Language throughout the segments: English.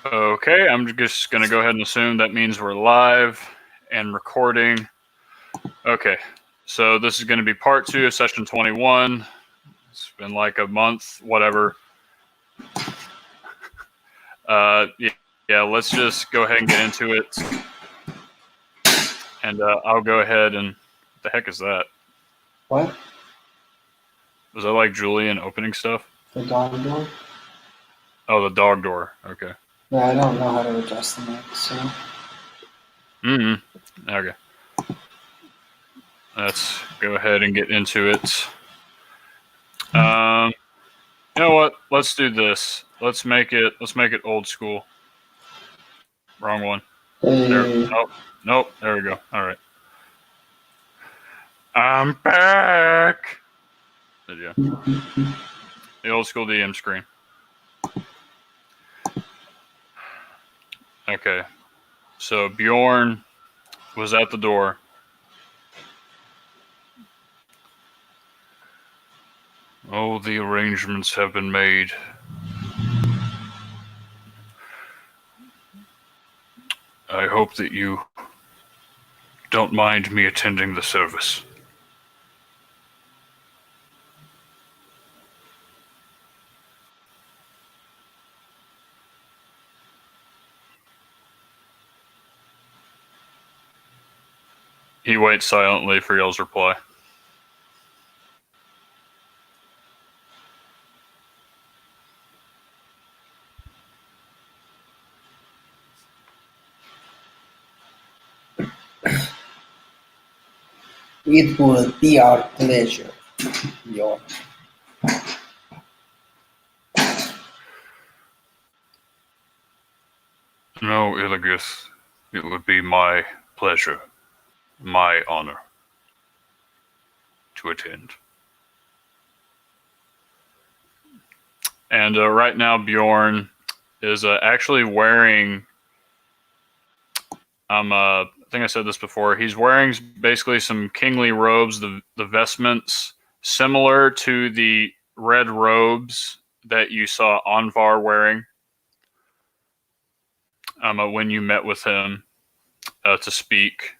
Okay, I'm just going to go ahead and assume that means we're live and recording. Okay, so this is going to be part 2 of session 21. It's been like a month, whatever. Yeah, let's just go ahead and get into it. And I'll go ahead and... What the heck is that? What? Was that like Julian opening stuff? The dog door? Oh, the dog door. Okay. Yeah, I don't know how to adjust the mic, so... Okay. Let's go ahead and get into it. You know what? Let's do this. Let's make it old school. Wrong one. Hey. There. Nope. There we go. All right. I'm back. There you go. The old school DM screen. Okay. So Bjorn was at the door. Oh, the arrangements have been made. I hope that you don't mind me attending the service. He waits silently for y'all's reply. It would be our pleasure, Bjorn. No, Iligath, it would be my pleasure, my honor, to attend. And right now, Bjorn is actually wearing... I think I said this before. He's wearing basically some kingly robes, the vestments similar to the red robes that you saw Onvar wearing when you met with him to speak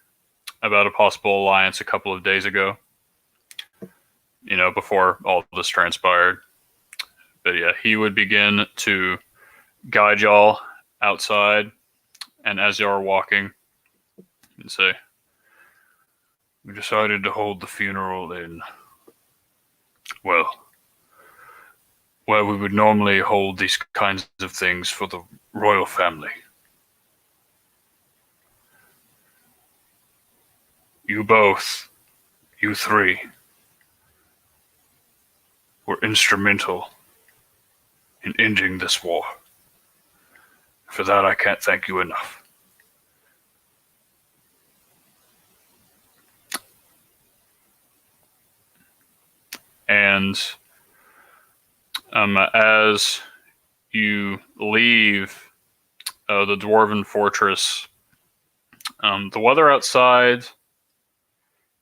about a possible alliance a couple of days ago. You know, before all this transpired. But yeah, he would begin to guide y'all outside, and as y'all are walking, and say, we decided to hold the funeral in, well, where we would normally hold these kinds of things for the royal family. You both, you three, were instrumental in ending this war. For that, I can't thank you enough. And as you leave the dwarven fortress, the weather outside,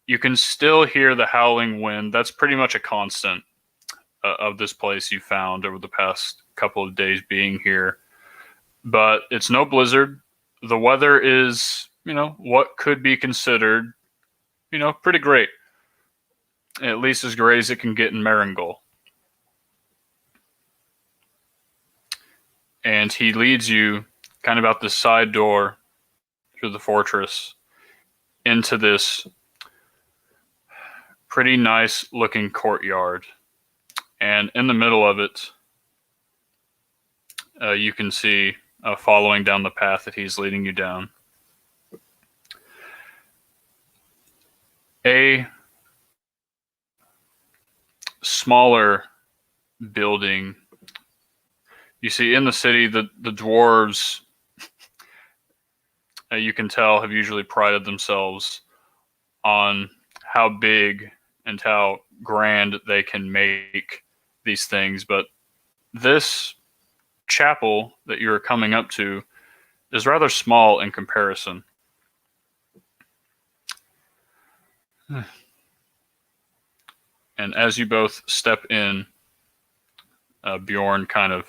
you can still hear the howling wind. That's pretty much a constant of this place you found over the past couple of days being here. But it's no blizzard. The weather is, what could be considered, pretty great. At least as great as it can get in Marengol. And he leads you kind of out the side door through the fortress into this pretty nice looking courtyard. And in the middle of it, you can see, following down the path that he's leading you down, a smaller building. You see, in the city, the dwarves, you can tell, have usually prided themselves on how big and how grand they can make these things. But this chapel that you're coming up to is rather small in comparison. And as you both step in, Bjorn kind of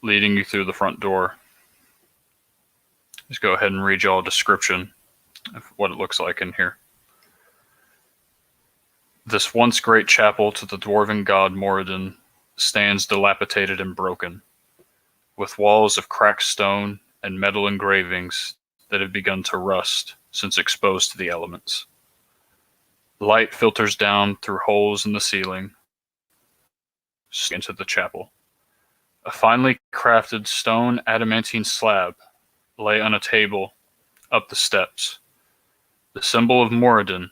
leading you through the front door. Just go ahead and read y'all a description of what it looks like in here. This once great chapel to the dwarven god Moradin stands dilapidated and broken, with walls of cracked stone and metal engravings that have begun to rust since exposed to the elements. Light filters down through holes in the ceiling into the chapel. A finely crafted stone adamantine slab lay on a table up the steps. The symbol of Moradin,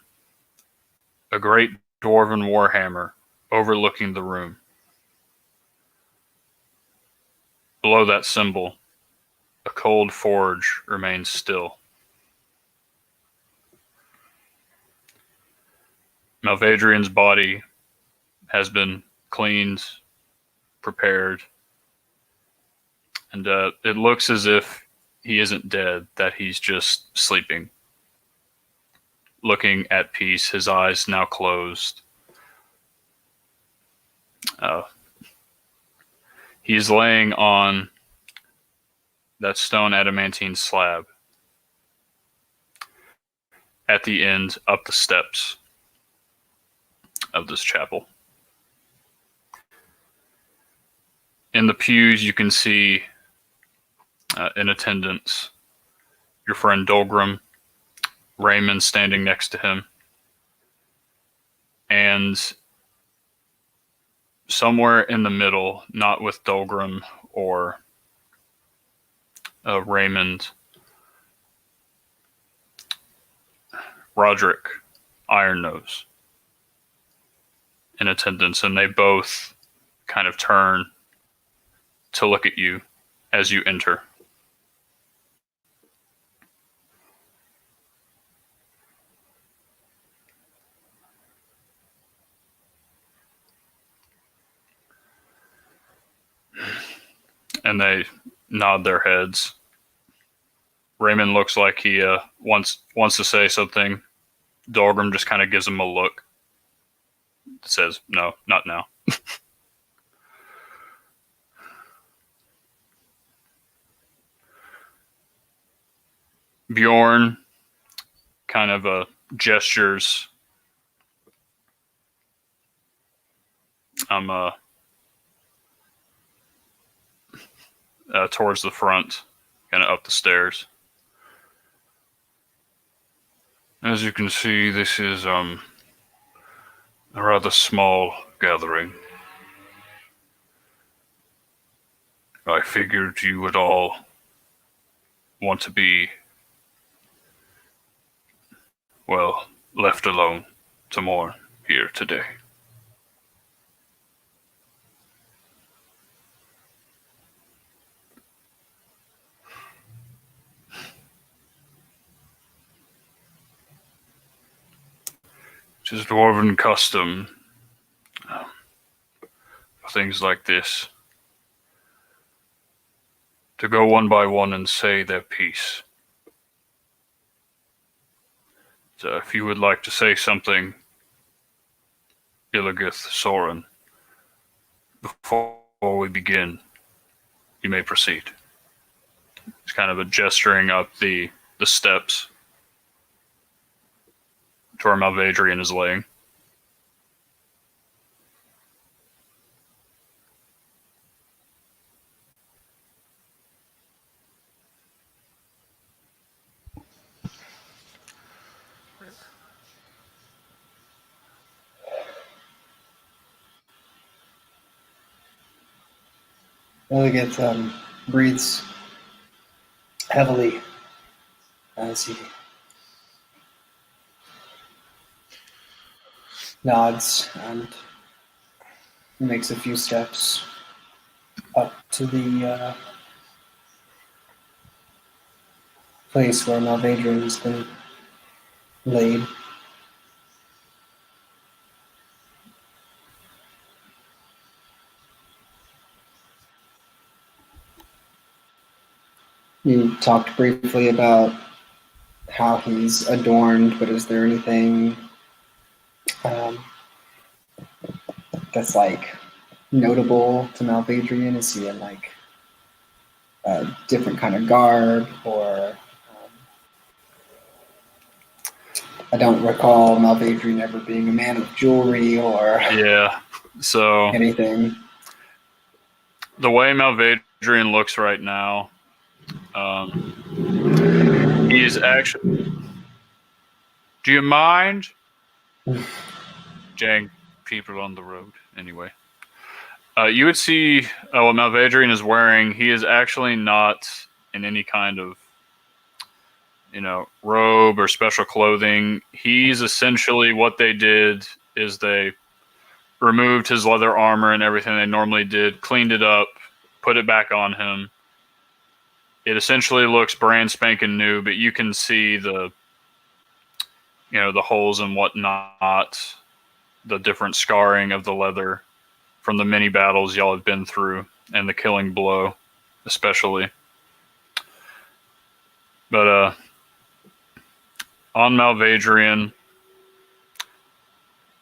a great dwarven warhammer overlooking the room. Below that symbol, a cold forge remains still. Malvadrian's body has been cleaned, prepared, and it looks as if he isn't dead, that he's just sleeping. Looking at peace, his eyes now closed. He's laying on that stone adamantine slab at the end up the steps of this chapel. In the pews, you can see in attendance your friend Dolgrim, Raymond standing next to him, and somewhere in the middle, not with Dolgrim or Raymond, Roderick Ironnose in attendance, and they both kind of turn to look at you as you enter. And they nod their heads. Raymond looks like he wants to say something. Dolgrim just kind of gives him a look. Says, no, not now. Bjorn kind of gestures. Towards the front, kind of up the stairs. As you can see, this is a rather small gathering. I figured you would all want to be, well, left alone to mourn here today. It is dwarven custom for things like this to go one by one and say their piece. So if you would like to say something, Iligath, Soren, before we begin, you may proceed. It's kind of a gesturing up the steps to where Malvadrian is laying. Iligath breathes heavily as he nods and makes a few steps up to the place where Malvadrian has been laid. You talked briefly about how he's adorned, but is there anything that's like notable to Malvadrian? Is he in like a different kind of garb, or I don't recall Malvadrian ever being a man of jewelry or Yeah. So anything. the way Malvadrian looks right now, he's actually. Do you mind? Jang, people on the road. Anyway, you would see what Malvadrian is wearing. He is actually not in any kind of, robe or special clothing. He's essentially, what they did is they removed his leather armor and everything they normally did, cleaned it up, put it back on him. It essentially looks brand spanking new, but you can see the holes and whatnot, the different scarring of the leather from the many battles y'all have been through, and the killing blow, especially. But on Malvadrian,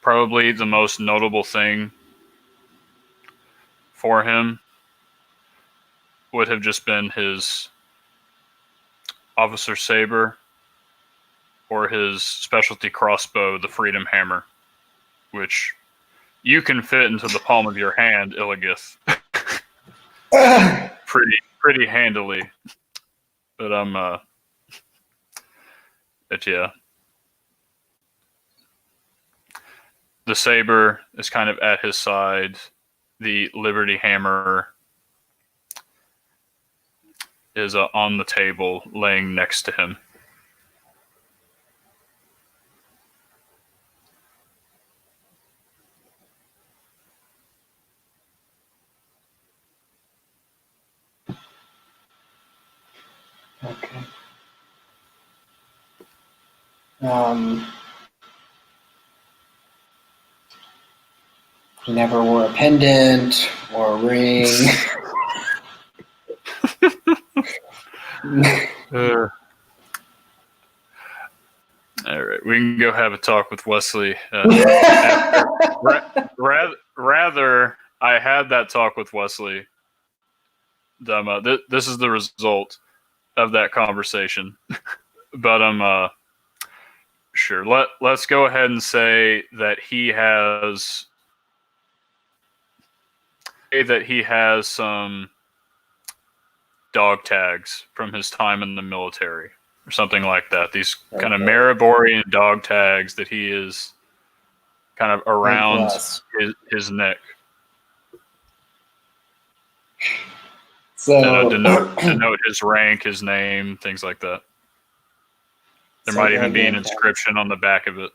probably the most notable thing for him would have just been his officer saber or his specialty crossbow, the Freedom Hammer, which you can fit into the palm of your hand, Iligath. pretty handily. But yeah. The saber is kind of at his side. The Liberty Hammer is on the table, laying next to him. Okay. He never wore a pendant or a ring. All right, we can go have a talk with Wesley. Rather, I had that talk with Wesley. This is the result of that conversation. But sure. Let's go ahead and say that he has some dog tags from his time in the military or something like that. These kind of Mariborian dog tags that he is kind of around his neck. So denote his rank, his name, things like that. There might even be an inscription on the back of it.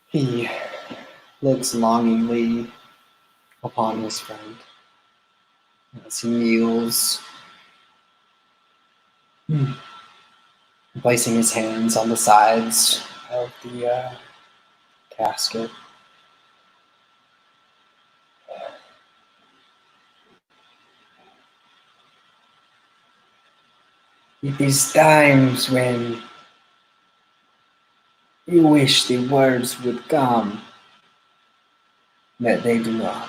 He looks longingly upon his friend as he kneels, placing his hands on the sides of the casket. It is times when you wish the words would come, but they do not.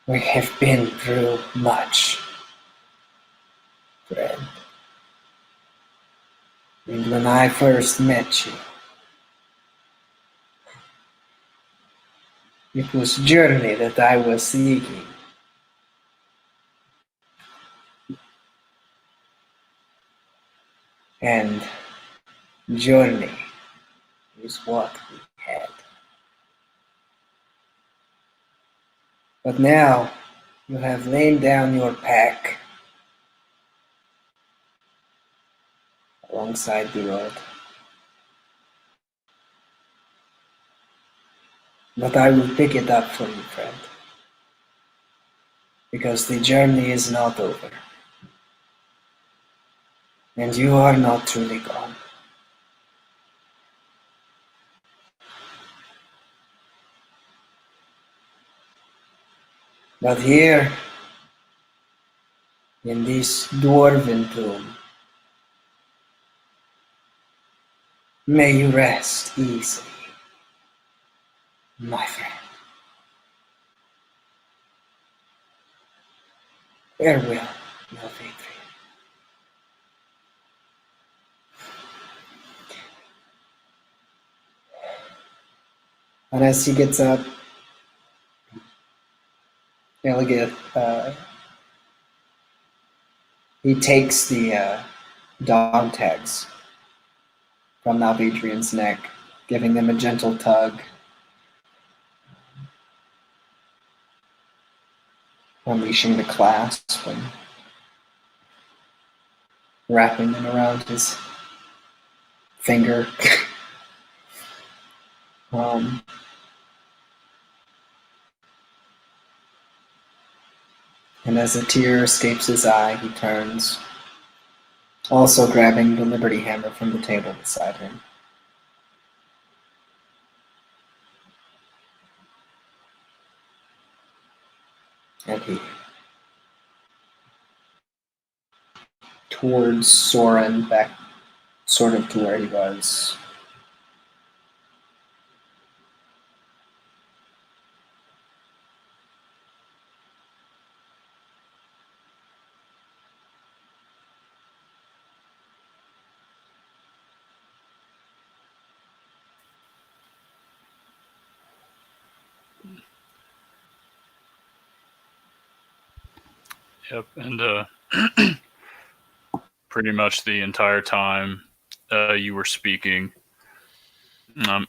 We have been through much, friend. And when I first met you, it was journey that I was seeking. And journey is what we had. But now you have laid down your pack alongside the road. But I will pick it up for you, friend. Because the journey is not over. And you are not truly gone. But here, in this dwarven tomb, May you rest easily, my friend. Farewell, Malvadrian. And as he gets up, Iligath, he takes the dog tags from Malvadrian's neck, giving them a gentle tug, unleashing the clasp and wrapping them around his finger. um, and as a tear escapes his eye, he turns, also grabbing the Liberty Hammer from the table beside him. And he towards Soren, back sort of to where he was. Yep, and pretty much the entire time you were speaking,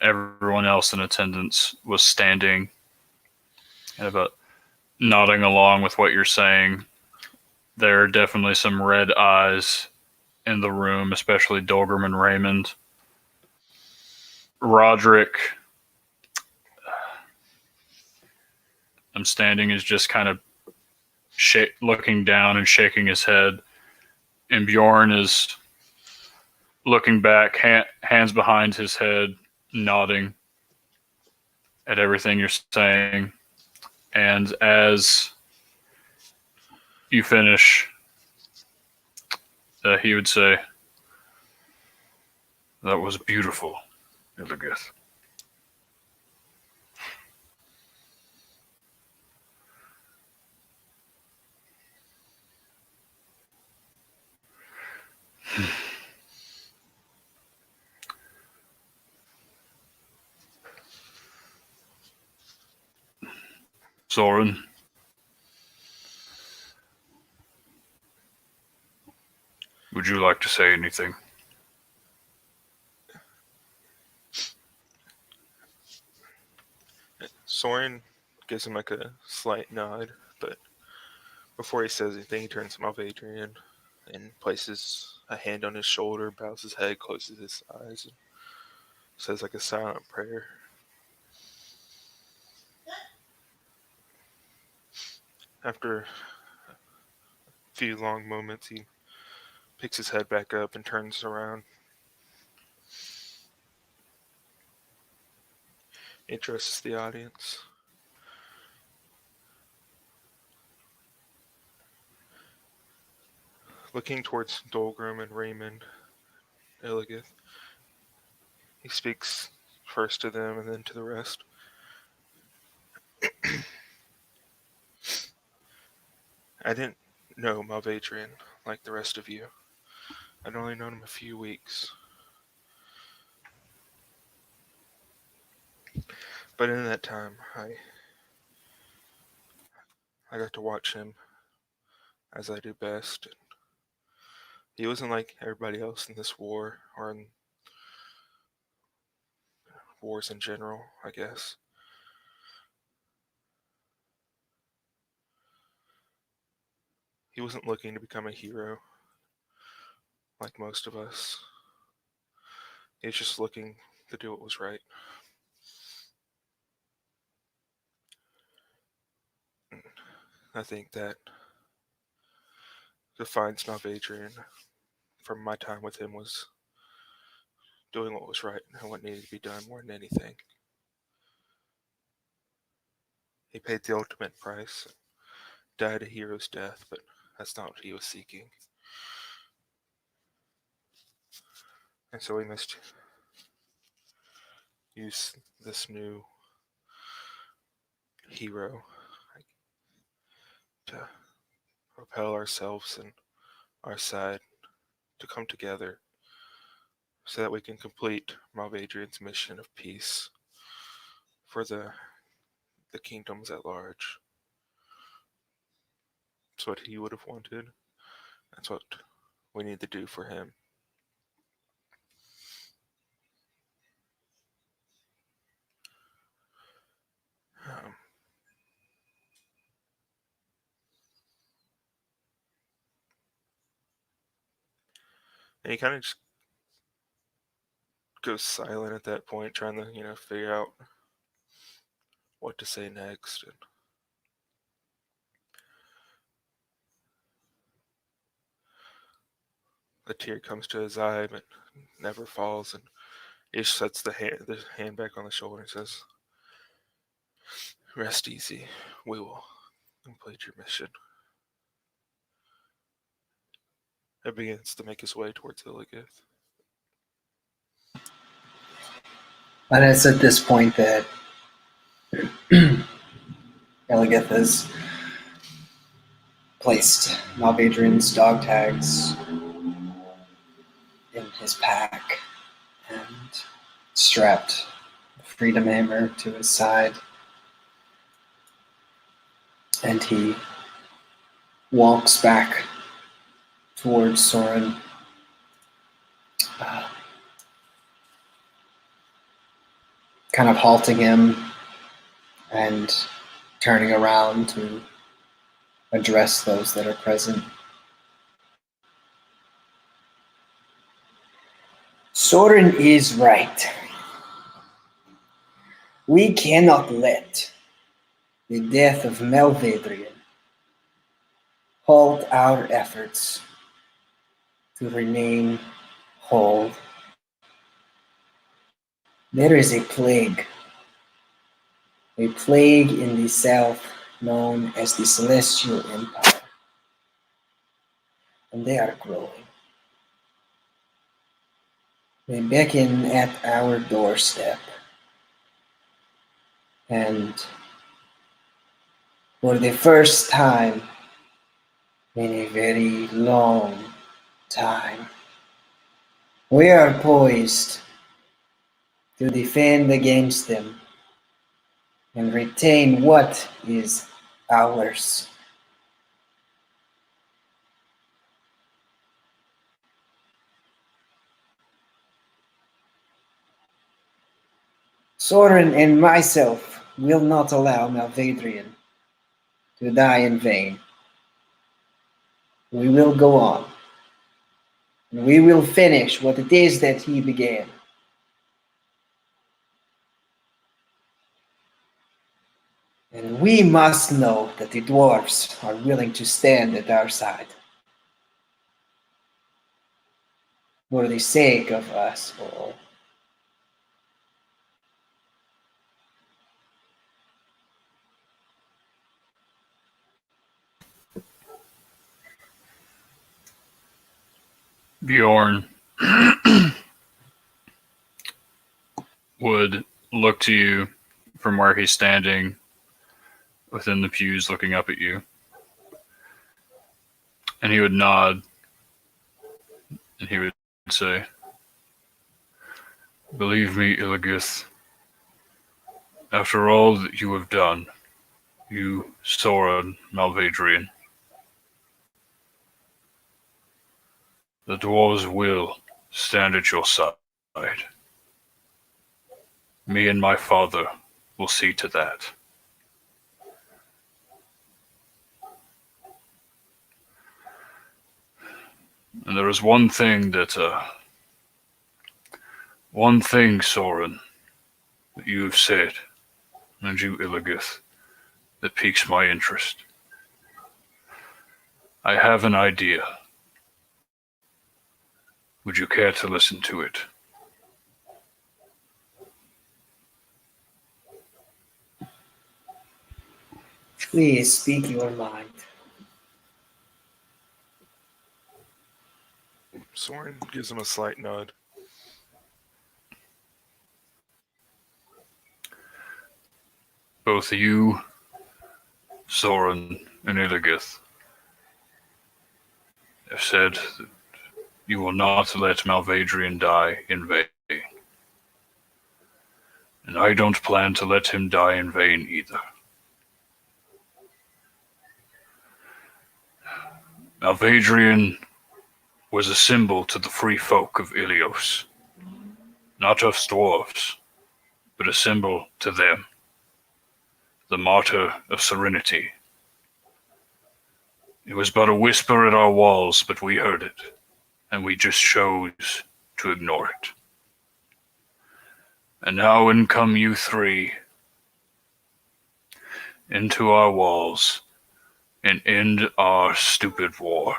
everyone else in attendance was standing and about nodding along with what you're saying. There are definitely some red eyes in the room, especially Dolgrim and Raymond. Roderick, I'm standing, is just kind of looking down and shaking his head. And Bjorn is looking back, hands behind his head, nodding at everything you're saying. And as you finish, he would say, "That was beautiful, Iligath." Soren, would you like to say anything? Soren gives him like a slight nod, but before he says anything, he turns to Malvadrian and places a hand on his shoulder, bows his head, closes his eyes, and says like a silent prayer. After a few long moments, he picks his head back up and turns around. He addresses the audience. Looking towards Dolgrim and Raymond, Iligath, he speaks first to them and then to the rest. I didn't know Malvadrian like the rest of you. I'd only known him a few weeks. But in that time, I got to watch him as I do best. He wasn't like everybody else in this war, or in wars in general, I guess. He wasn't looking to become a hero like most of us. He was just looking to do what was right. I think that defines Malvadrian from my time with him was doing what was right and what needed to be done more than anything. He paid the ultimate price, died a hero's death, but that's not what he was seeking. And so we missed use this new hero to propel ourselves and our side to come together so that we can complete Malvadrian's mission of peace for the kingdoms at large. That's what he would have wanted. That's what we need to do for him. And he kind of just goes silent at that point, trying to, figure out what to say next. And a tear comes to his eye, but never falls. And he just sets the hand back on the shoulder and says, "Rest easy. We will complete your mission." He begins to make his way towards Iligath. And it's at this point that Iligath has placed Malvadrian's dog tags in his pack and strapped the Freedom Hammer to his side. And he walks back towards Soren. Kind of halting him and turning around to address those that are present. Soren is right. We cannot let the death of Malvadrian halt our efforts to remain whole. There is a plague in the south known as the Celestial Empire, and they are growing. They beckon at our doorstep, and for the first time in a very long time, we are poised to defend against them and retain what is ours. Soren and myself will not allow Malvadrian to die in vain. We will go on, and we will finish what it is that he began. And we must know that the dwarves are willing to stand at our side for the sake of us all. Bjorn would look to you from where he's standing within the pews looking up at you. And he would nod and he would say, "Believe me, Iligath, after all that you have done, you, Soren Malvadrian, the dwarves will stand at your side. Me and my father will see to that. And there is one thing, Soren, that you have said, and you, Iligath, that piques my interest. I have an idea. Would you care to listen to it?" Please speak your mind. Soren gives him a slight nod. both you, Soren, and Iligath have said that you will not let Malvadrian die in vain. And I don't plan to let him die in vain either. Malvadrian was a symbol to the free folk of Illios. Not us dwarves, but a symbol to them. The martyr of serenity. It was but a whisper at our walls, but we heard it, and we just chose to ignore it. And now in come you three into our walls and end our stupid war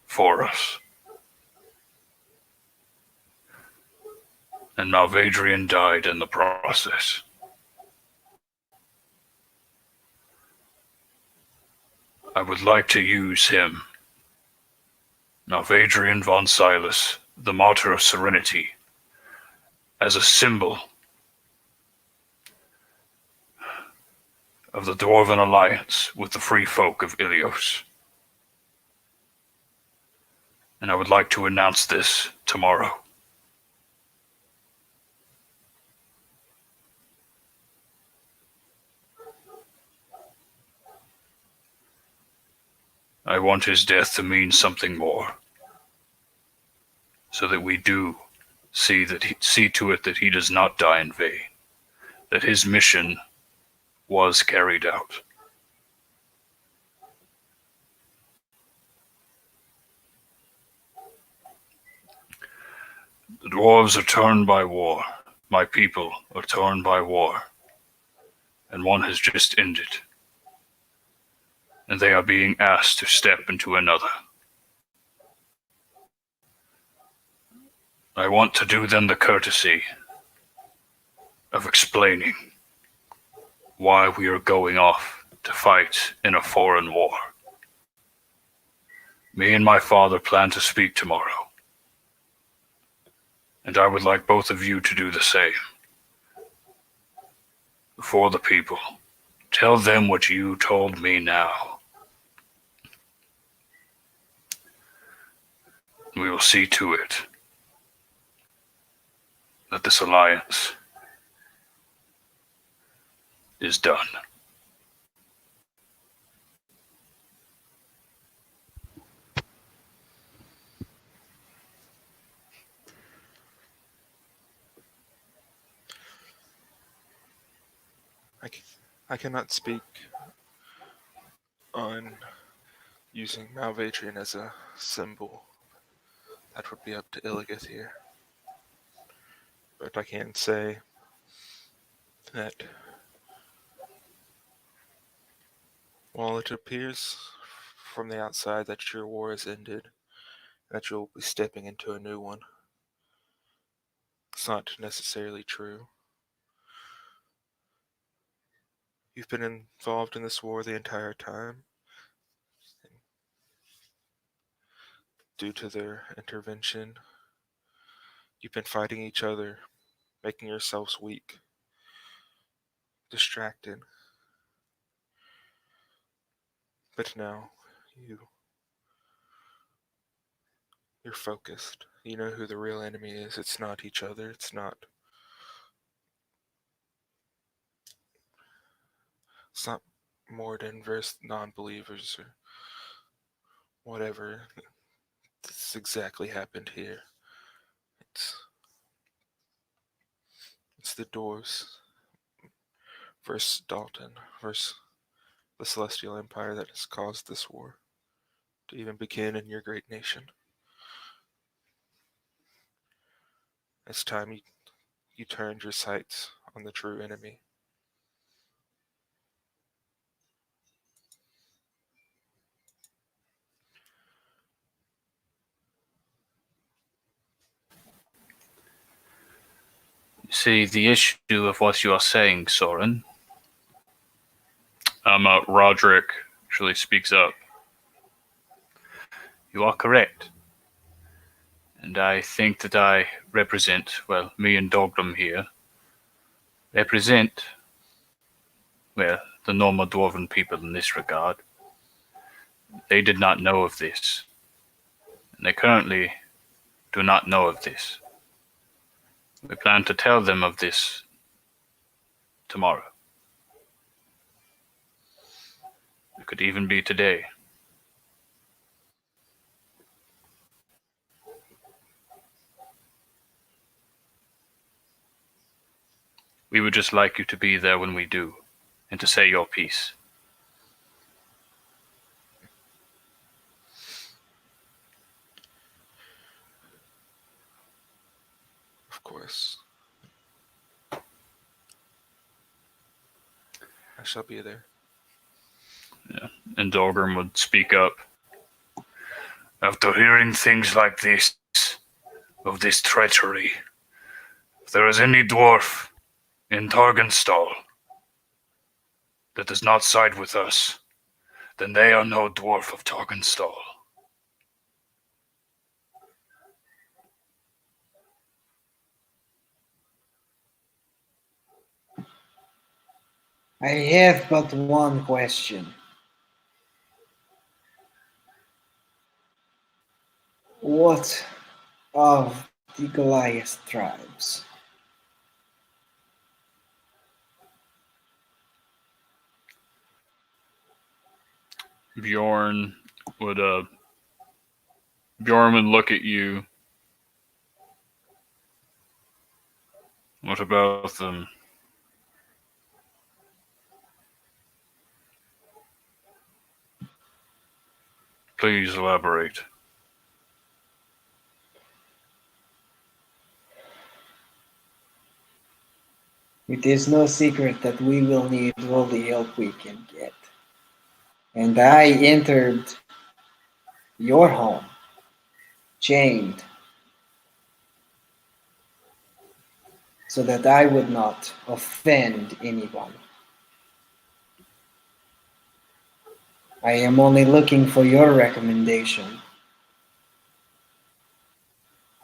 for us. And Malvadrian died in the process. I would like to use him, Malvadrian von Silas, the martyr of serenity, as a symbol of the Dwarven alliance with the free folk of Illios. And I would like to announce this tomorrow. I want his death to mean something more, so that we do see to it that he does not die in vain, that his mission was carried out. The dwarves are torn by war. My people are torn by war. And one has just ended. And they are being asked to step into another. I want to do them the courtesy of explaining why we are going off to fight in a foreign war. Me and my father plan to speak tomorrow. And I would like both of you to do the same. Before the people, tell them what you told me now. We will see to it that this alliance is done. I cannot speak on using Malvadrian as a symbol. That would be up to Iligath here. But I can say that while it appears from the outside that your war has ended, that you'll be stepping into a new one, it's not necessarily true. You've been involved in this war the entire time. Due to their intervention, you've been fighting each other, making yourselves weak, distracted. But now, you're focused. You know who the real enemy is. It's not each other. It's not Morden versus non-believers or whatever. This exactly happened here. It's the dwarves versus Dalton versus the Celestial Empire that has caused this war to even begin in your great nation. It's time you turned your sights on the true enemy. See, the issue of what you are saying, Soren, Roderick actually speaks up. You are correct. And I think that I represent, well, me and Dogdom here, represent well, the normal dwarven people in this regard. They did not know of this, and they currently do not know of this. We plan to tell them of this tomorrow. It could even be today. We would just like you to be there when we do, and to say your piece. Of course. I shall be there. And Dolgrim would speak up. After hearing things like this, of this treachery, if there is any dwarf in Targenstall that does not side with us, then they are no dwarf of Targenstall. I have but one question. What of the Goliath tribes? Bjorn would look at you. What about them? Please elaborate. It is no secret that we will need all the help we can get. And I entered your home, chained, so that I would not offend anyone. I am only looking for your recommendation.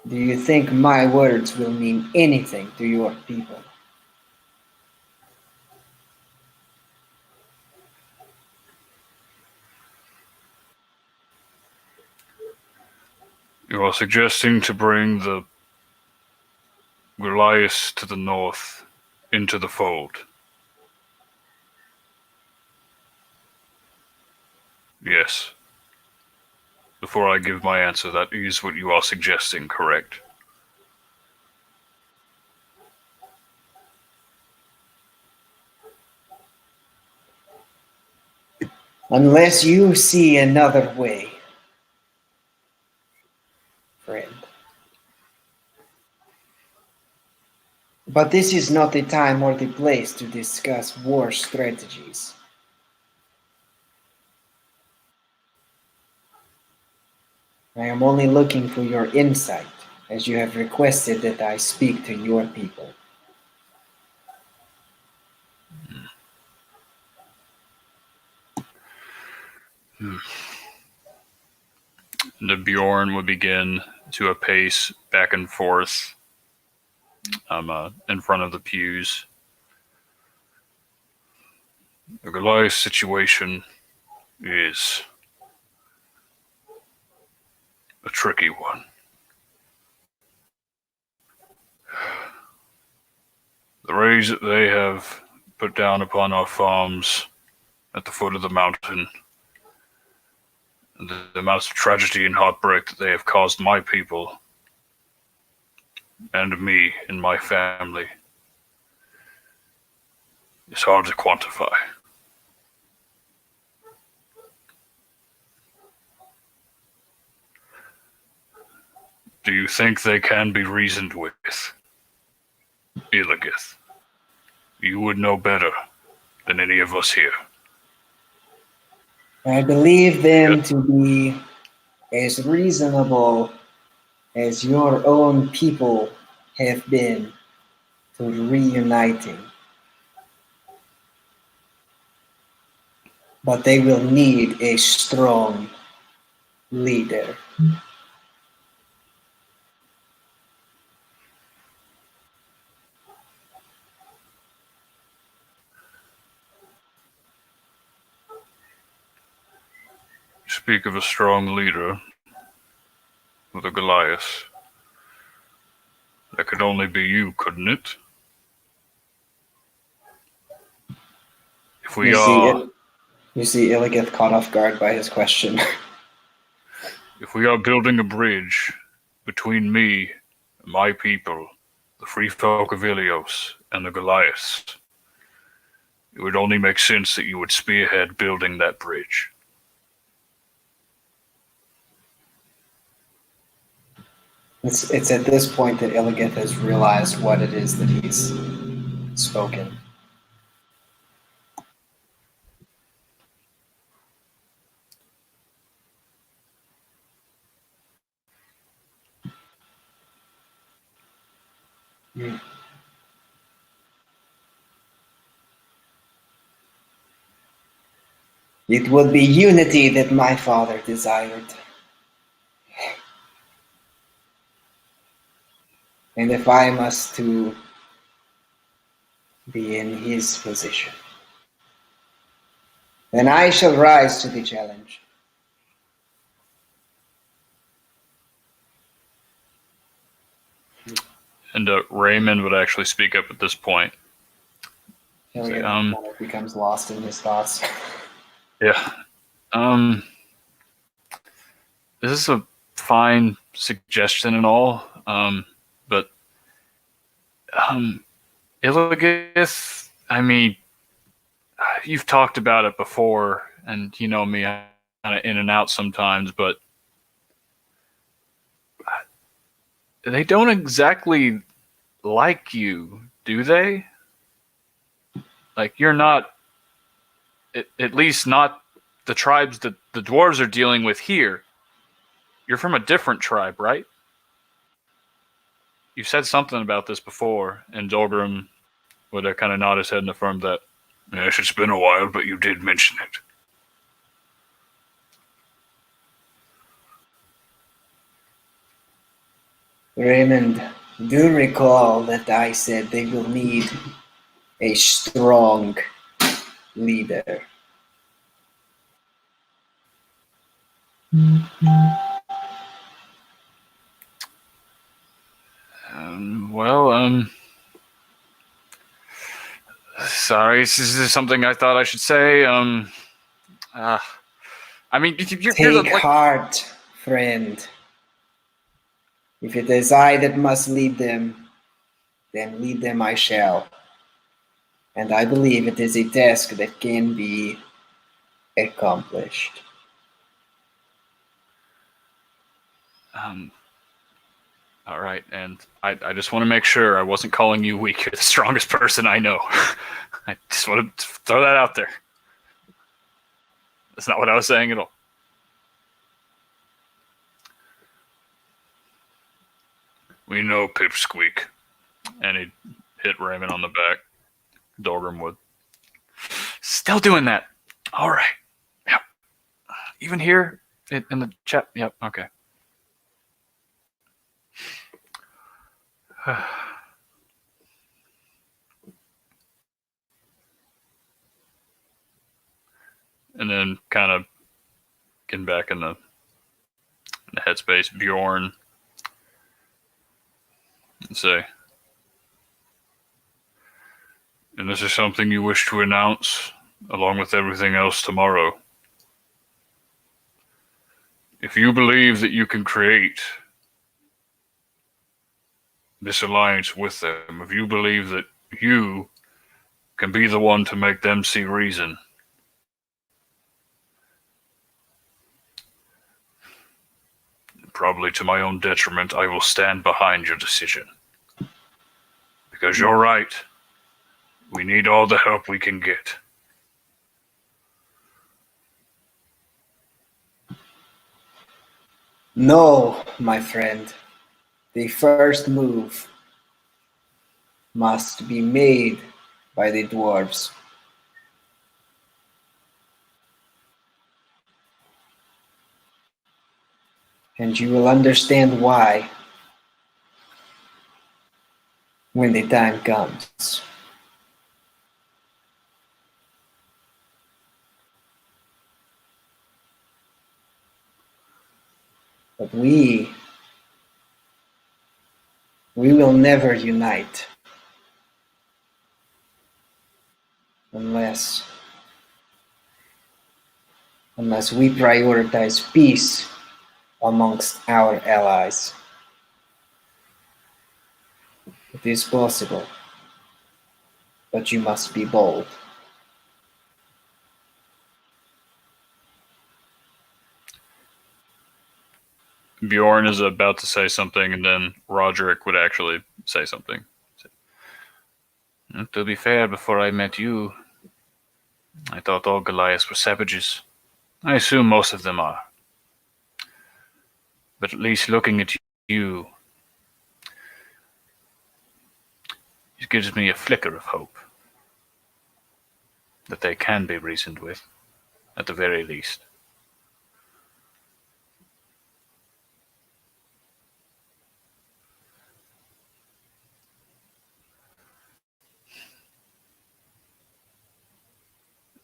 Do you think my words will mean anything to your people? You are suggesting to bring the Goliath to the north into the fold. Yes. Before I give my answer, that is what you are suggesting, correct? Unless you see another way, friend. But this is not the time or the place to discuss war strategies. I am only looking for your insight, as you have requested that I speak to your people. The Bjorn would begin to pace back and forth in front of the pews. The Goliath situation is a tricky one. The raids that they have put down upon our farms at the foot of the mountain, and the amount of tragedy and heartbreak that they have caused my people and me and my family is hard to quantify. Do you think they can be reasoned with, Iligath? You would know better than any of us here. I believe them to be as reasonable as your own people have been to reuniting. But they will need a strong leader. speak of a strong leader with a Goliath. That could only be you, couldn't it? If we You are see Iligath caught off guard by his question. if we are building a bridge between me and my people, the free folk of Illios, and the Goliaths, it would only make sense that you would spearhead building that bridge. It's at this point that Iligath has realized what it is that he's spoken. Hmm. It would be unity that my father desired. And if I must to be in his position, then I shall rise to the challenge. And Raymond would actually speak up at this point. Iligath kind of becomes lost in his thoughts. Yeah. This is a fine suggestion and all, but Iligath, I mean, you've talked about it before, and you know me, I'm kind of in and out sometimes, but they don't exactly like you, do they? Like, you're not, at least not the tribes that the dwarves are dealing with here. You're from a different tribe, right? You've said something about this before, and Dolgrim would kind of nod his head and affirm that. Yes, it's been a while, but you did mention it. Raymond, do recall that I said they will need a strong leader. Sorry, this is something I thought I should say. I mean, Take heart, friend. If it is I that must lead them, then lead them I shall. And I believe it is a task that can be accomplished. All right, and I just want to make sure I wasn't calling you weak. You're the strongest person I know. I just want to throw that out there. That's not what I was saying at all. We know Pipsqueak. And he'd hit Raymond on the back. Dolgrim would. Still doing that. All right. Yep. Even here in the chat. Yep. Okay. And then kind of getting back in the headspace, Bjorn, and say, and this is something you wish to announce along with everything else tomorrow. If you believe that you can create this alliance with them, if you believe that you can be the one to make them see reason, probably to my own detriment, I will stand behind your decision. Because you're right. We need all the help we can get. No, my friend. The first move must be made by the dwarves. And you will understand why when the time comes. But we will never unite unless we prioritize peace amongst our allies. It is possible, but you must be bold. Bjorn is about to say something, and then Roderick would actually say something. To be fair, before I met you, I thought all Goliaths were savages. I assume most of them are. But at least looking at you, it gives me a flicker of hope that they can be reasoned with, at the very least.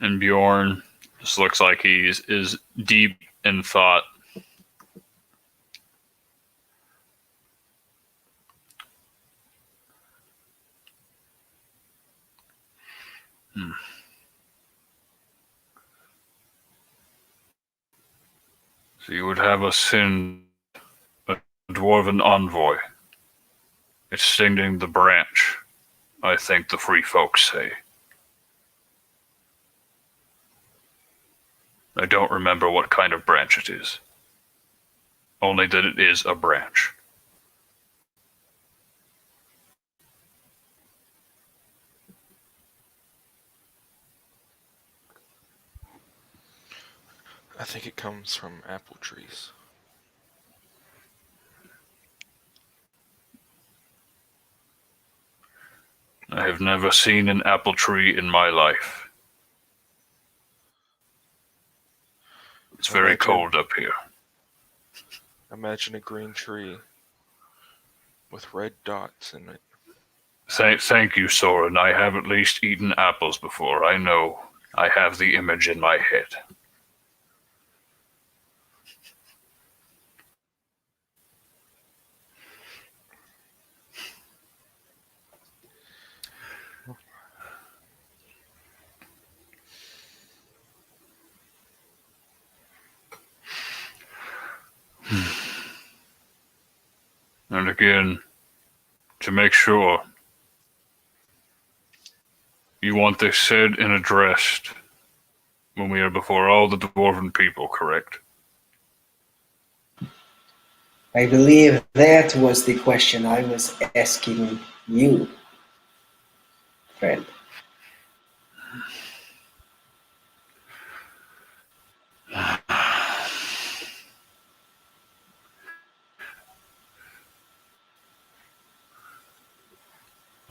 And Bjorn just looks like he is deep in thought. So you would have us send a dwarven envoy, extending the branch, I think the free folks say. I don't remember what kind of branch it is. Only that it is a branch. I think it comes from apple trees. I have never seen an apple tree in my life. It's very cold up here. Imagine a green tree with red dots in it. Thank you, Soren. I have at least eaten apples before. I know. I have the image in my head. And again, to make sure, you want this said and addressed when we are before all the dwarven people, correct? I believe that was the question I was asking you, friend.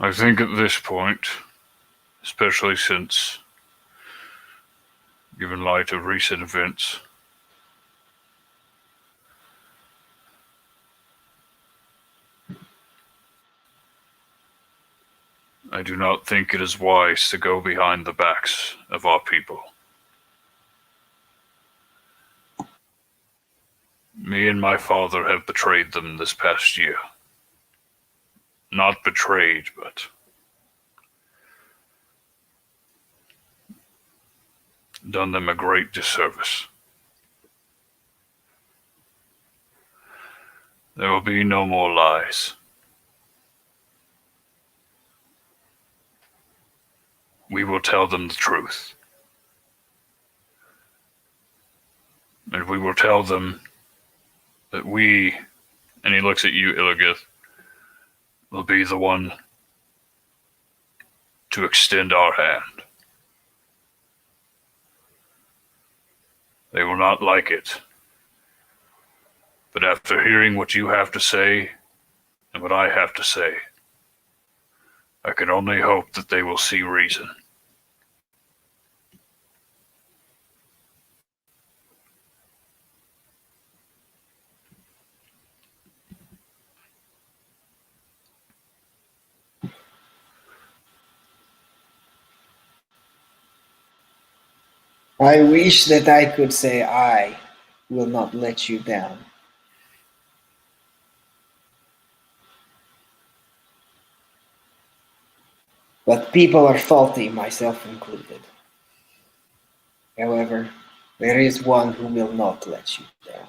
I think at this point, especially since, given light of recent events, I do not think it is wise to go behind the backs of our people. Me and my father have betrayed them this past year. Not betrayed, but done them a great disservice. There will be no more lies. We will tell them the truth. And we will tell them that we, and he looks at you, Iligath, will be the one to extend our hand. They will not like it. But after hearing what you have to say and what I have to say, I can only hope that they will see reason. I wish that I could say I will not let you down. But people are faulty, myself included. However, there is one who will not let you down.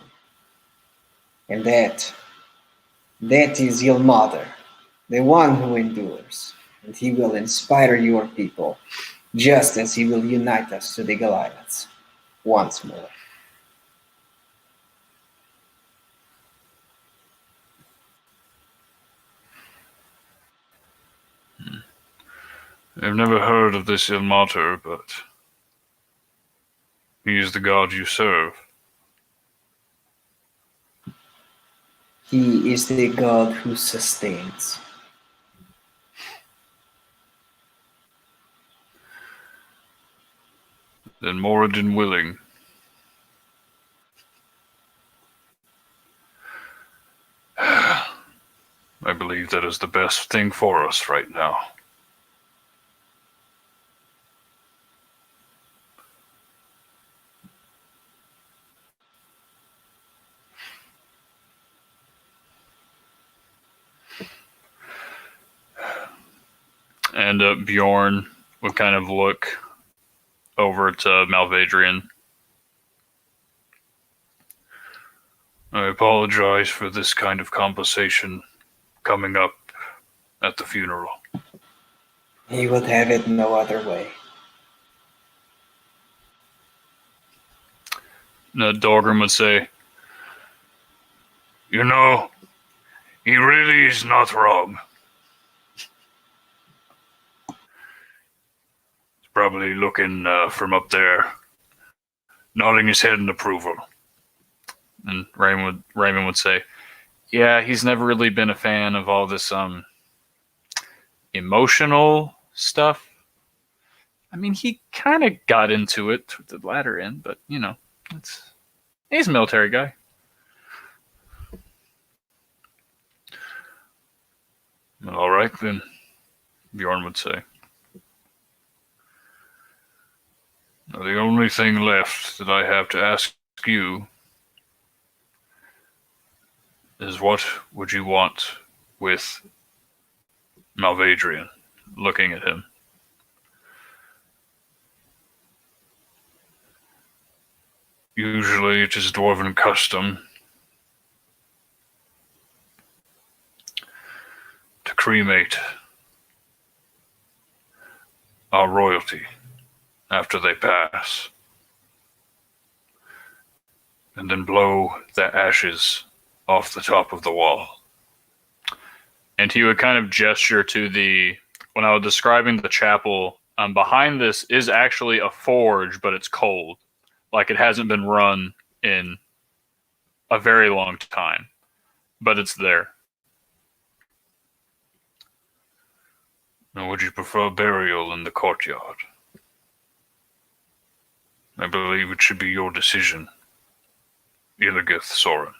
And that is Ilmater, the one who endures. And he will inspire your people, just as he will unite us to the Goliaths once more. I've never heard of this Ilmater, but he is the god you serve. He is the god who sustains. Then Moradin willing. I believe that is the best thing for us right now. And Bjorn would kind of look over to Malvadrian. I apologize for this kind of conversation coming up at the funeral. He would have it no other way. Dahlgren would say, "You know, he really is not wrong. He's probably looking from up there, nodding his head in approval." And Raymond would say, "Yeah, he's never really been a fan of all this emotional stuff. I mean, he kind of got into it toward the latter end, but you know, he's a military guy." "All right, then," Bjorn would say. "Now, the only thing left that I have to ask you is what would you want with Malvadrian?" Looking at him. "Usually it is dwarven custom to cremate our royalty after they pass, and then blow the ashes off the top of the wall." And he would kind of gesture to when I was describing the chapel, behind this is actually a forge, but it's cold. Like it hasn't been run in a very long time, but it's there. "Now, would you prefer burial in the courtyard? I believe it should be your decision, Iligath Soren."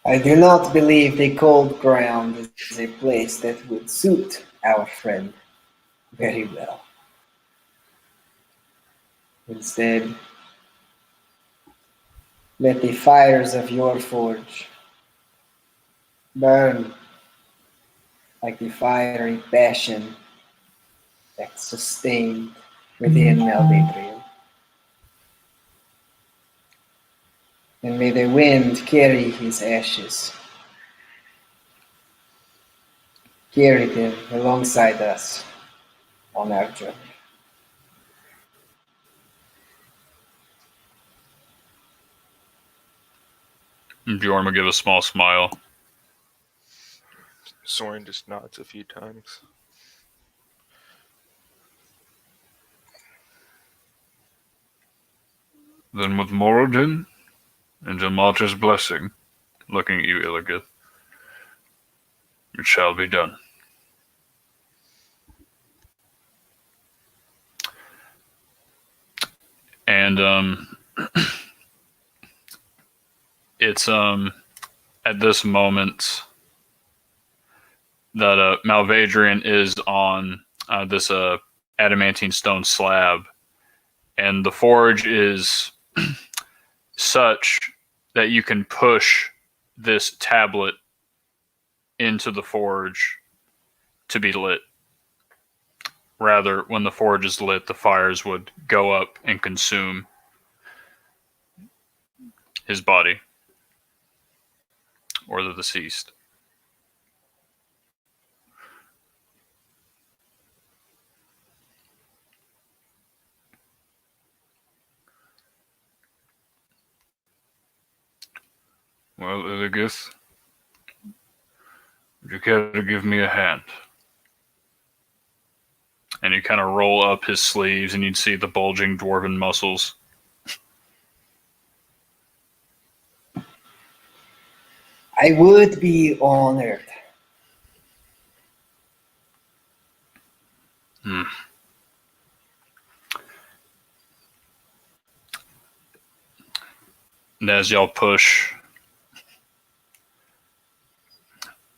I do not believe the cold ground is a place that would suit our friend very well. Instead, let the fires of your forge burn like the fiery passion that sustained within Malvadrian. And may the wind carry his ashes, carry them alongside us on our journey. And Bjorn would give a small smile. Soren just nods a few times. "Then with Moradin and Ilmater's blessing," looking at you, Iligath, "it shall be done." And it's at this moment that Malvadrian is on this adamantine stone slab, and the forge is such that you can push this tablet into the forge to be lit. Rather, when the forge is lit, the fires would go up and consume his body or the deceased. Well, Iligath, would you care to give me a hand? And you kind of roll up his sleeves, and you'd see the bulging dwarven muscles. I would be honored. And as y'all push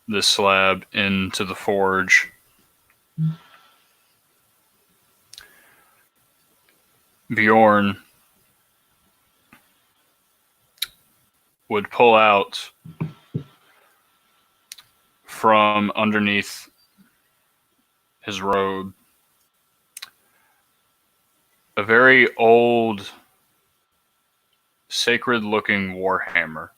this slab into the forge, Bjorn would pull out from underneath his robe a very old, sacred-looking warhammer.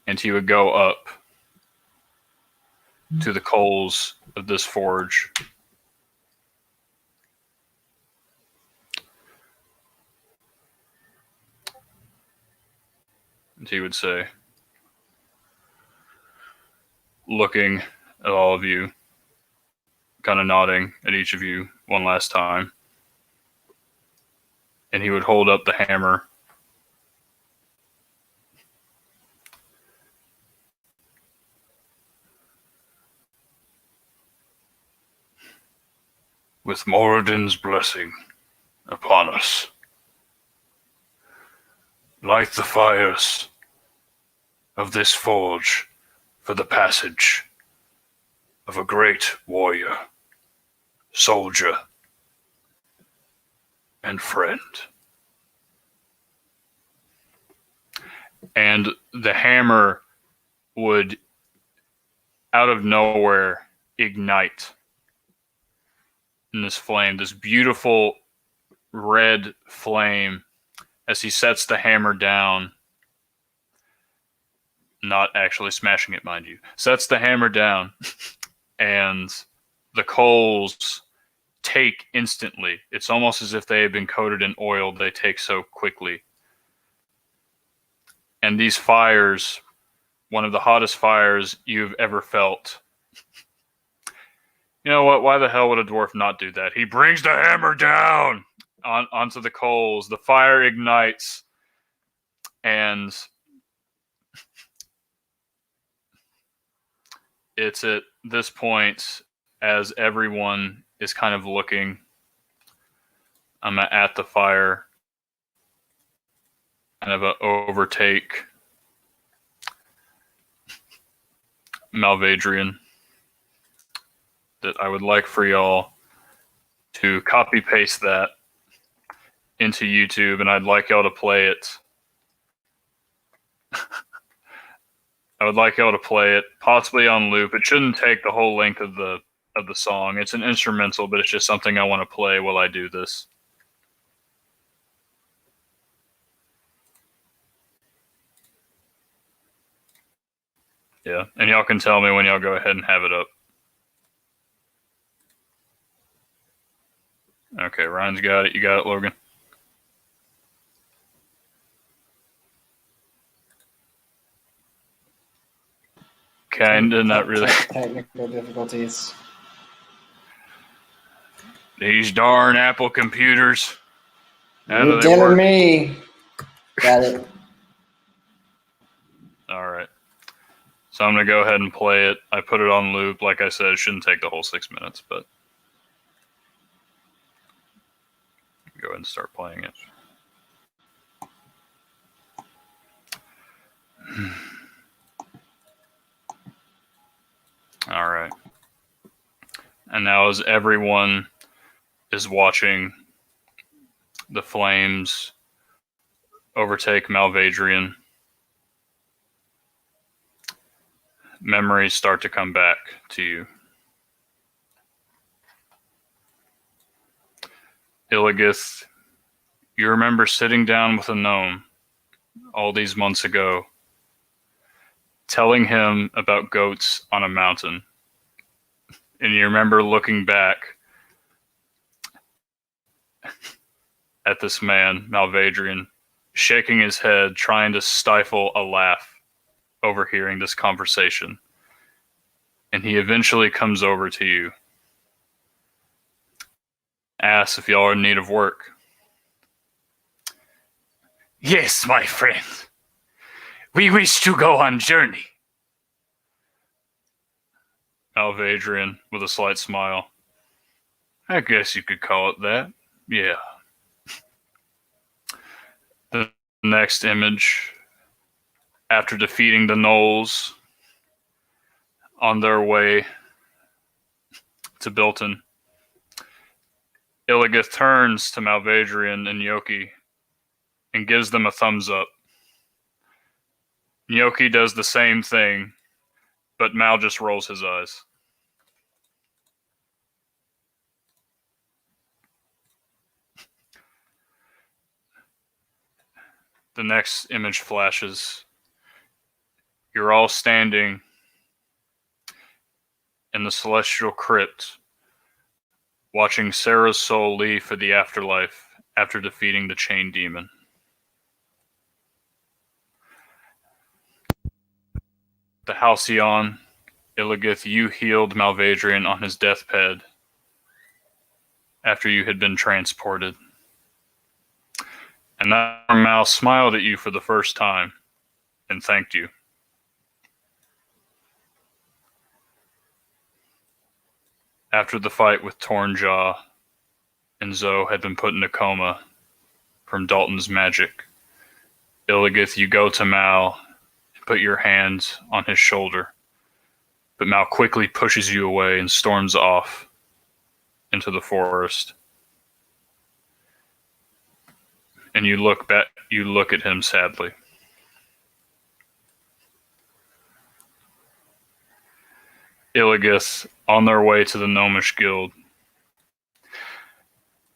And he would go up to the coals of this forge. And he would say, looking at all of you, kind of nodding at each of you one last time. And he would hold up the hammer. With Moradin's blessing upon us, light the fires of this forge for the passage of a great warrior, soldier, and friend. And the hammer would, out of nowhere, ignite in this flame, this beautiful red flame, as he sets the hammer down, not actually smashing it, mind you, sets the hammer down, and the coals take instantly. It's almost as if they had been coated in oil. They take so quickly. And these fires, one of the hottest fires you've ever felt. You know what? Why the hell would a dwarf not do that? He brings the hammer down onto the coals. The fire ignites, and it's at this point, as everyone is kind of looking, I'm at the fire, kind of overtake Malvadrian, that I would like for y'all to copy paste that into YouTube, and I'd like y'all to play it. I would like y'all to play it, possibly on loop. It shouldn't take the whole length of the song. It's an instrumental, but it's just something I want to play while I do this. Yeah, and y'all can tell me when y'all go ahead and have it up. Okay, Ryan's got it. You got it, Logan? Kinda, not really. Technical difficulties. These darn Apple computers. How do You're they telling work? me. Got it. All right. So I'm going to go ahead and play it. I put it on loop. Like I said, it shouldn't take the whole 6 minutes, but ahead and start playing it. All right. And now as everyone is watching the flames overtake Malvadrian, memories start to come back to you. Iligath, you remember sitting down with a gnome all these months ago, telling him about goats on a mountain. And you remember looking back at this man, Malvadrian, shaking his head, trying to stifle a laugh overhearing this conversation. And he eventually comes over to you, asks if y'all are in need of work. Yes, my friend. We wish to go on journey. Malvadrian, with a slight smile. I guess you could call it that. Yeah. The next image, after defeating the gnolls on their way to Bilton, Iligath turns to Malvadrian and Yoki and gives them a thumbs up. Yoki does the same thing, but Mal just rolls his eyes. The next image flashes. You're all standing in the celestial crypt, watching Sarah's soul leave for the afterlife after defeating the chain demon. The Halcyon, Iligath, you healed Malvadrian on his deathbed after you had been transported. And that Mal smiled at you for the first time and thanked you. After the fight with Torn Jaw and Zoe had been put in a coma from Dalton's magic, Iligath, you go to Mal and put your hands on his shoulder, but Mal quickly pushes you away and storms off into the forest. And you look at him sadly. Iligath, on their way to the Gnomish Guild.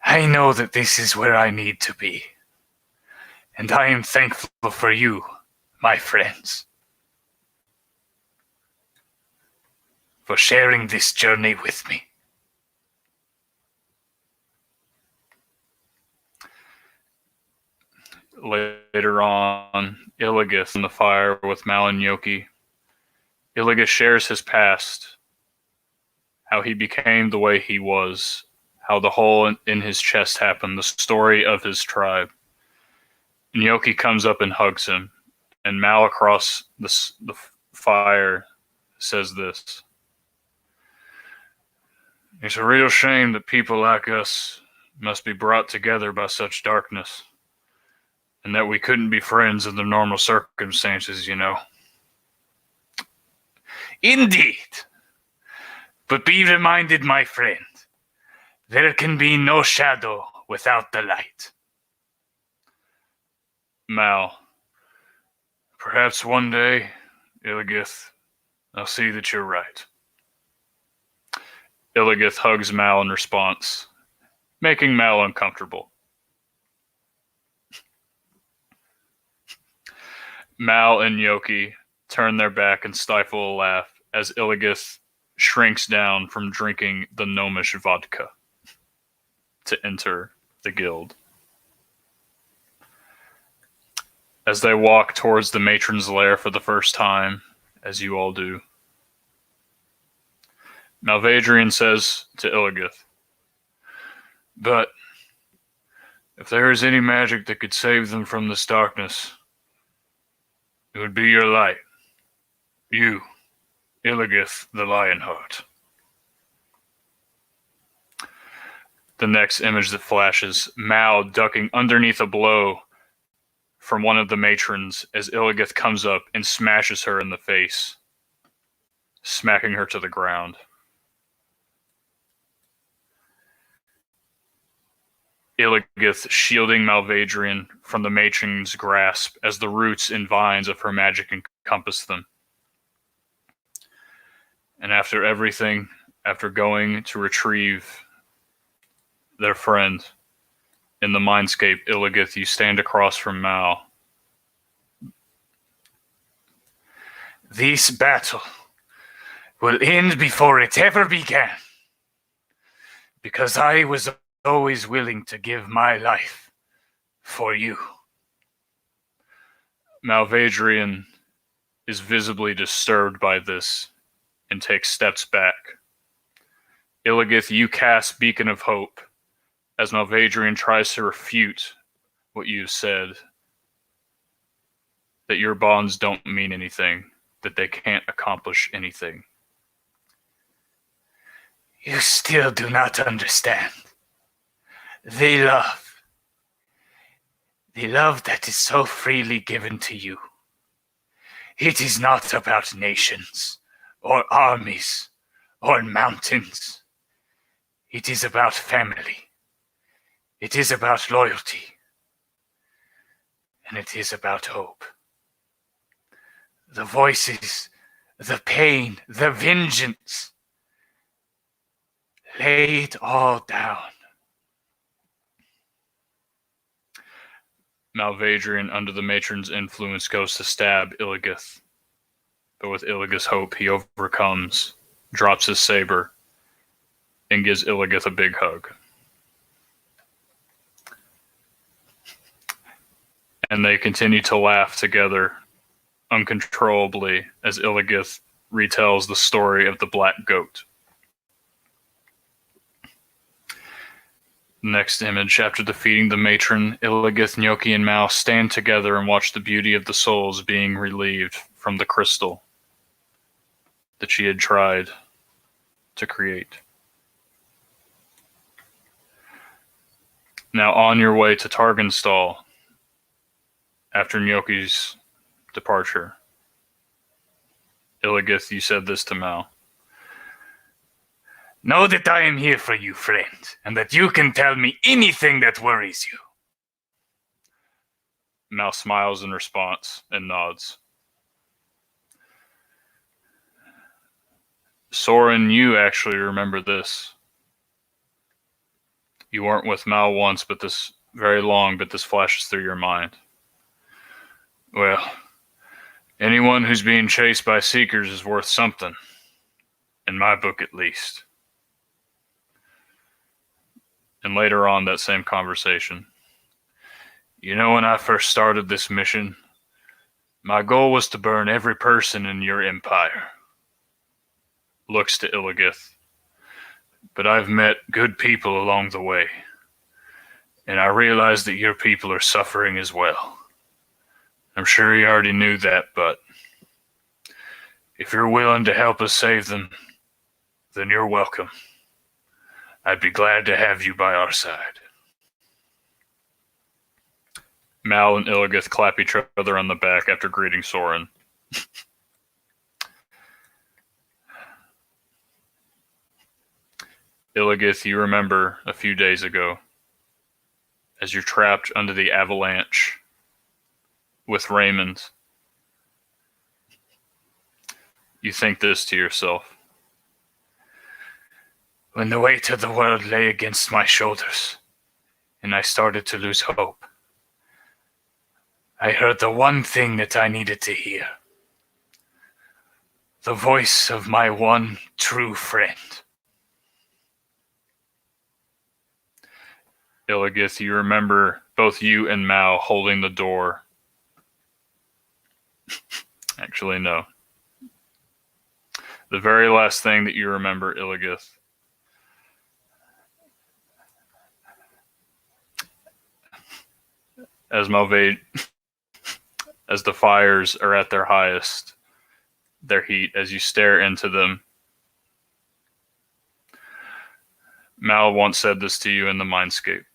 I know that this is where I need to be. And I am thankful for you, my friends, for sharing this journey with me. Later on, Iligath in the fire with Mal and Yoki. Iligath shares his past, how he became the way he was, how the hole in his chest happened, the story of his tribe. And Yoki comes up and hugs him, and Mal across the fire says this. It's a real shame that people like us must be brought together by such darkness, and that we couldn't be friends in the normal circumstances, you know. Indeed. But be reminded, my friend, there can be no shadow without the light. Mal, perhaps one day, Iligath, I'll see that you're right. Iligath hugs Mal in response, making Mal uncomfortable. Mal and Yoki turn their back and stifle a laugh as Iligath shrinks down from drinking the gnomish vodka to enter the guild. As they walk towards the matron's lair for the first time, as you all do, Malvadrian says to Iligath, but if there is any magic that could save them from this darkness, it would be your light. You, Iligath the Lionheart. The next image that flashes, Mal ducking underneath a blow from one of the matrons as Iligath comes up and smashes her in the face, smacking her to the ground. Iligath shielding Malvadrian from the matron's grasp as the roots and vines of her magic encompass them. And after everything, after going to retrieve their friend in the mindscape, Iligath, you stand across from Mal. This battle will end before it ever began, because I was always willing to give my life for you. Malvadrian is visibly disturbed by this and takes steps back. Iligath, you cast Beacon of Hope as Malvadrian tries to refute what you've said, that your bonds don't mean anything, that they can't accomplish anything. You still do not understand. The love that is so freely given to you. It is not about nations, or armies, or mountains. It is about family. It is about loyalty. And it is about hope. The voices, the pain, the vengeance. Lay it all down. Malvadrian, under the matron's influence, goes to stab Iligath. But with Iligath's hope, he overcomes, drops his saber, and gives Iligath a big hug. And they continue to laugh together uncontrollably as Iligath retells the story of the Black Goat. Next image, after defeating the matron, Iligath, Gnocchi, and Mal stand together and watch the beauty of the souls being relieved from the crystal that she had tried to create. Now on your way to Targenstall, after Gnocchi's departure, Iligath, you said this to Mal. Know that I am here for you, friend, and that you can tell me anything that worries you. Mal smiles in response and nods. Soren, you actually remember this. You weren't with Mal once, but this flashes through your mind. Well, anyone who's being chased by seekers is worth something. In my book, at least. And later on, that same conversation. You know, when I first started this mission, my goal was to burn every person in your empire. Looks to Iligath. But I've met good people along the way. And I realize that your people are suffering as well. I'm sure you already knew that, but if you're willing to help us save them, then you're welcome. I'd be glad to have you by our side. Mal and Iligath clap each other on the back after greeting Soren. Iligath, you remember a few days ago, as you're trapped under the avalanche with Raymond, you think this to yourself. When the weight of the world lay against my shoulders, and I started to lose hope, I heard the one thing that I needed to hear. The voice of my one true friend. Iligath, you remember both you and Mal holding the door. Actually, no. The very last thing that you remember, Iligath, as the fires are at their highest, their heat, as you stare into them, Mal once said this to you in the Mindscape.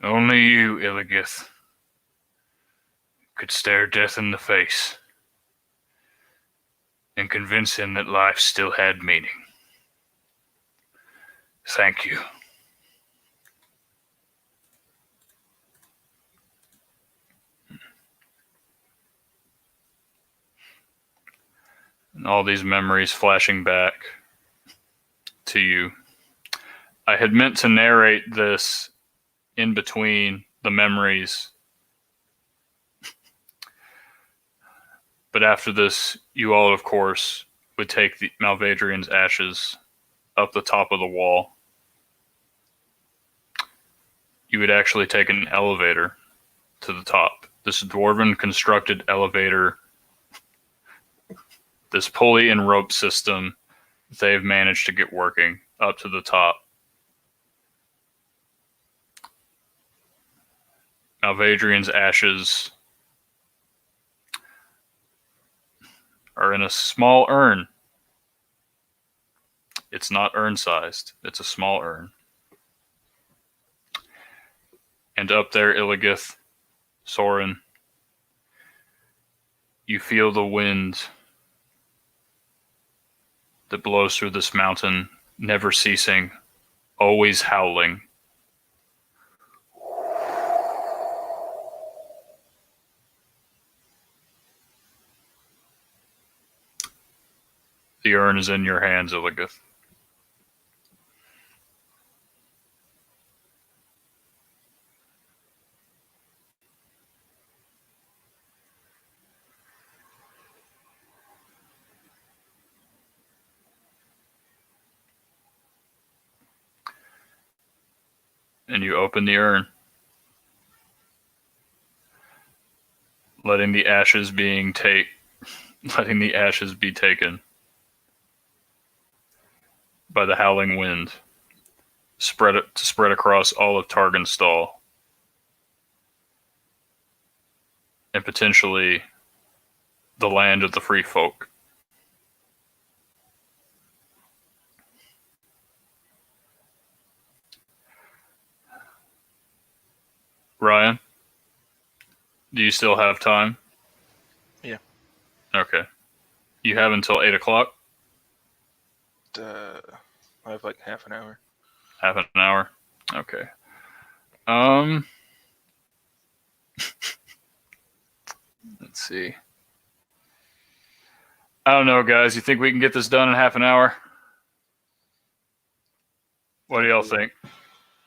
Only you, Iligath, could stare death in the face and convince him that life still had meaning. Thank you. And all these memories flashing back to you. I had meant to narrate this in between the memories, but after this, you all, of course, would take the Malvadrian's ashes up the top of the wall. You would actually take an elevator to the top. This dwarven constructed elevator, this pulley and rope system they've managed to get working up to the top. Malvadrian's ashes are in a small urn. It's not urn-sized. It's a small urn. And up there, Iligath, Soren, you feel the wind that blows through this mountain, never ceasing, always howling. The urn is in your hands, Iligath. And you open the urn, letting the ashes be taken by the howling wind, spread across all of Targenstall, and potentially the land of the free folk. Ryan, do you still have time? Yeah. Okay. You have until 8 o'clock? I have like half an hour. Half an hour? Okay. Let's see. I don't know, guys. You think we can get this done in half an hour? What do y'all think?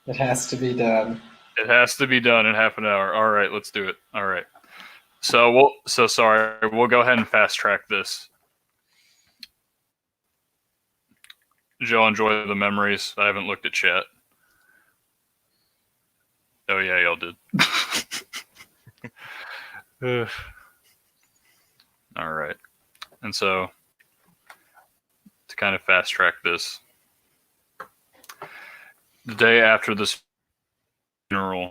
It has to be done. It has to be done in half an hour. All right, let's do it. All right. We'll go ahead and fast track this. Did y'all enjoy the memories? I haven't looked at chat. Oh yeah, y'all did. All right. And so, to kind of fast track this, the day after this funeral,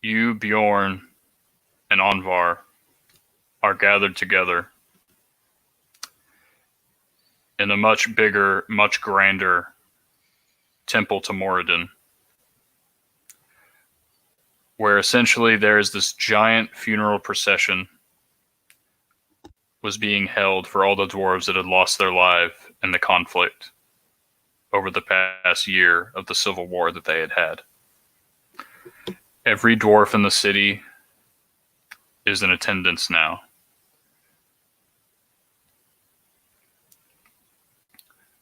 you, Bjorn, and Onvar are gathered together in a much bigger, much grander temple to Moradin, where essentially there is this giant funeral procession was being held for all the dwarves that had lost their life in the conflict over the past year of the civil war that they had had. Every dwarf in the city is in attendance now.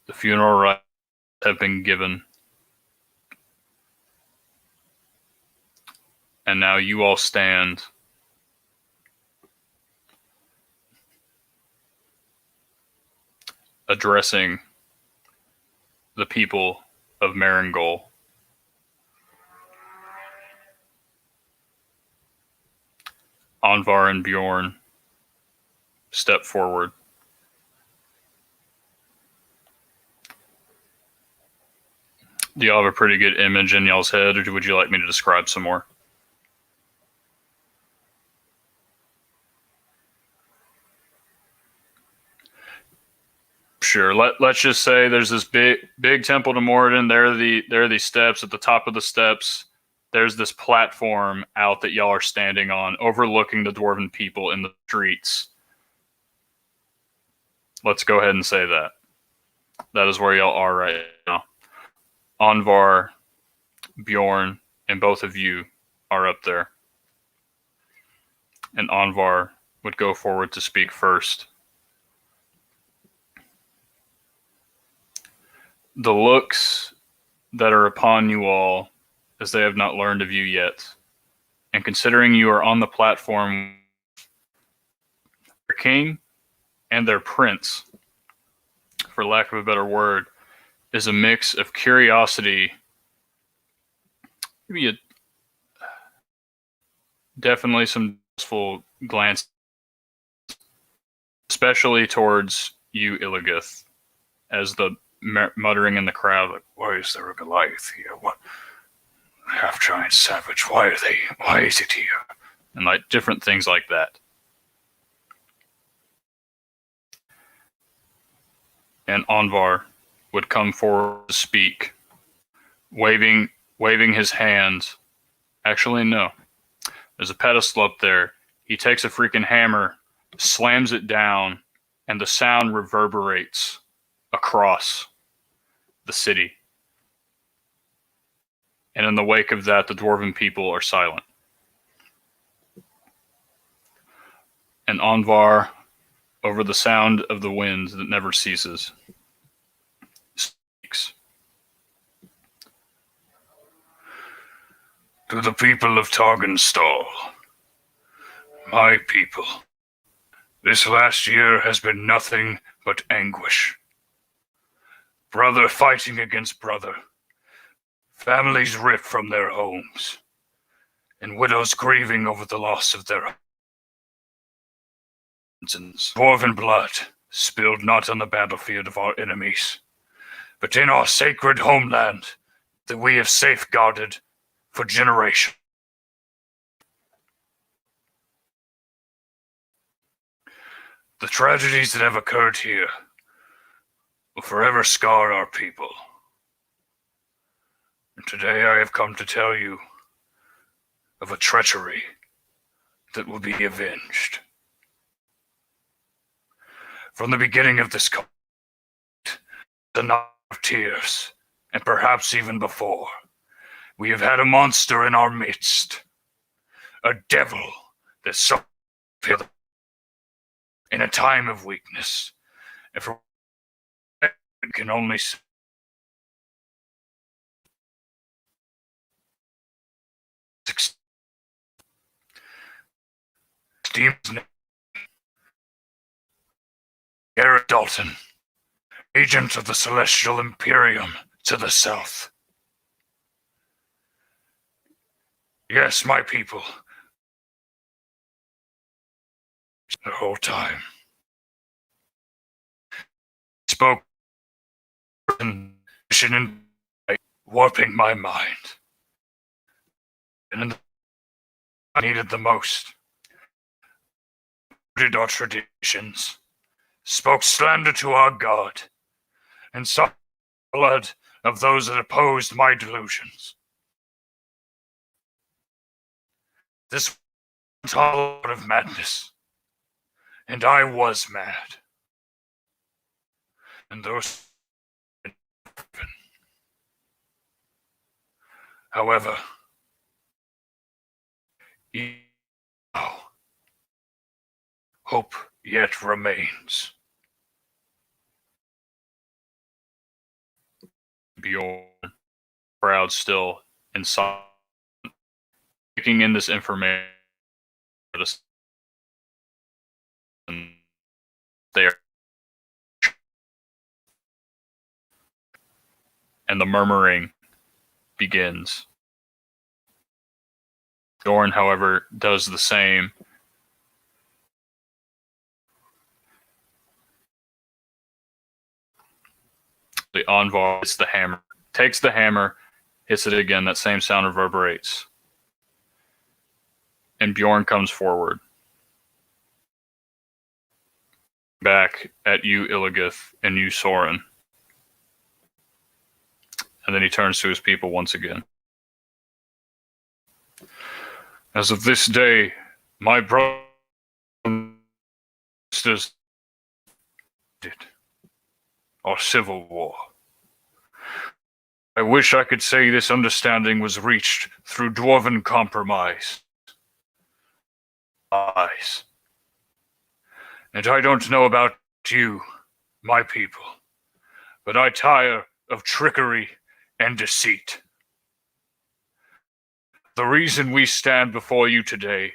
The funeral rites have been given, and now you all stand addressing the people of Marangol. Onvar and Bjorn step forward. Do y'all have a pretty good image in y'all's head, or would you like me to describe some more? Sure. Let's just say there's this big temple to Moradin. There are these steps. At the top of the steps, there's this platform out that y'all are standing on, overlooking the dwarven people in the streets. Let's go ahead and say that. That is where y'all are right now. Onvar, Bjorn, and both of you are up there. And Onvar would go forward to speak first. The looks that are upon you all, as they have not learned of you yet, and considering you are on the platform, their king and their prince, for lack of a better word, is a mix of curiosity, maybe definitely some full glance, especially towards you, Iligath, as the muttering in the crowd, like, why is there a Goliath here? What half-giant savage? Why is it here? And like different things like that. And Onvar would come forward to speak, waving his hands. Actually, no. There's a pedestal up there. He takes a freaking hammer, slams it down, and the sound reverberates across the city. And in the wake of that, the dwarven people are silent. And Onvar, over the sound of the wind that never ceases, speaks. To the people of Targenstall, my people, this last year has been nothing but anguish. Brother fighting against brother, families ripped from their homes, and widows grieving over the loss of their dwarven blood spilled not on the battlefield of our enemies, but in our sacred homeland that we have safeguarded for generations. The tragedies that have occurred here will forever scar our people. And today I have come to tell you of a treachery that will be avenged. From the beginning of this conflict, the night of tears, and perhaps even before, we have had a monster in our midst, a devil that sought in a time of weakness, and for it can only Steam's name, Gareth Dalton, agent of the Celestial Imperium to the south. Yes, my people, the whole time. Spoke in warping my mind. And in the I needed the most. Did our traditions, spoke slander to our God, and sought the blood of those that opposed my delusions. This was all out of madness, and I was mad. And those however, now, hope yet remains. Bjorn, proud still and silent, taking in this information. There, and the murmuring begins. Bjorn, however, does the same. The Onvar hits the hammer, takes the hammer, hits it again. That same sound reverberates. And Bjorn comes forward. back at you, Iligath, and you, Soren. And then he turns to his people once again. As of this day, my brothers and sisters did our civil war. I wish I could say this understanding was reached through dwarven compromise. Lies. And I don't know about you, my people, but I tire of trickery and deceit. The reason we stand before you today,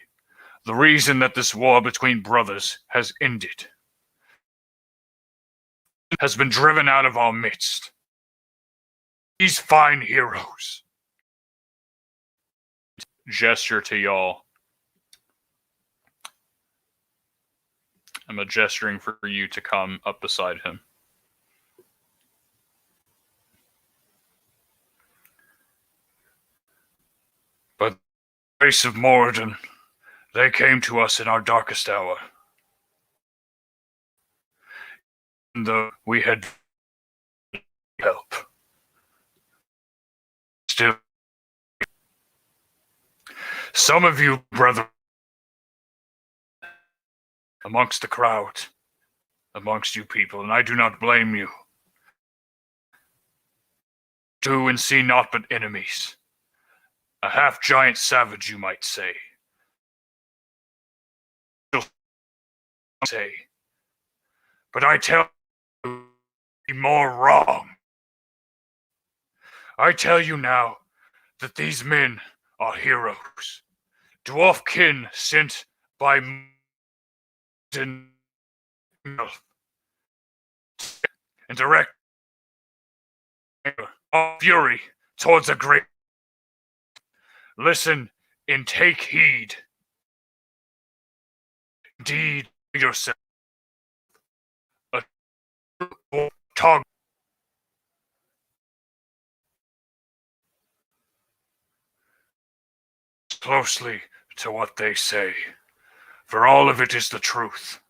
the reason that this war between brothers has ended, has been driven out of our midst. These fine heroes. Gesture to y'all. I'm gesturing for you to come up beside him. By the grace of Moradin, they came to us in our darkest hour. And though we had help, still, some of you, brother, amongst the crowd, amongst you people, and I do not blame you, do and see naught but enemies. A half-giant savage, you might say. But I tell you, be more wrong. I tell you now that these men are heroes. Dwarf kin sent by and direct our fury towards a great. Listen and take heed. Indeed yourself. A tongue closely to what they say, for all of it is the truth.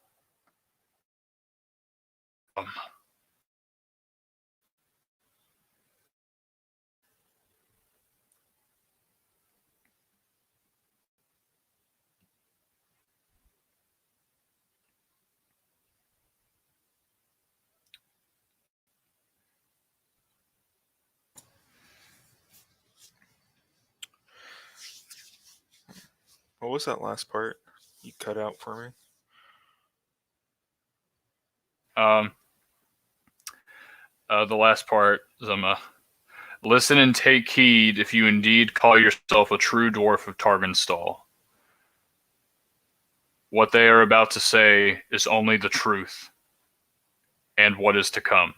What was that last part you cut out for me? The last part is listen and take heed if you indeed call yourself a true dwarf of Targonstall. What they are about to say is only the truth, and what is to come.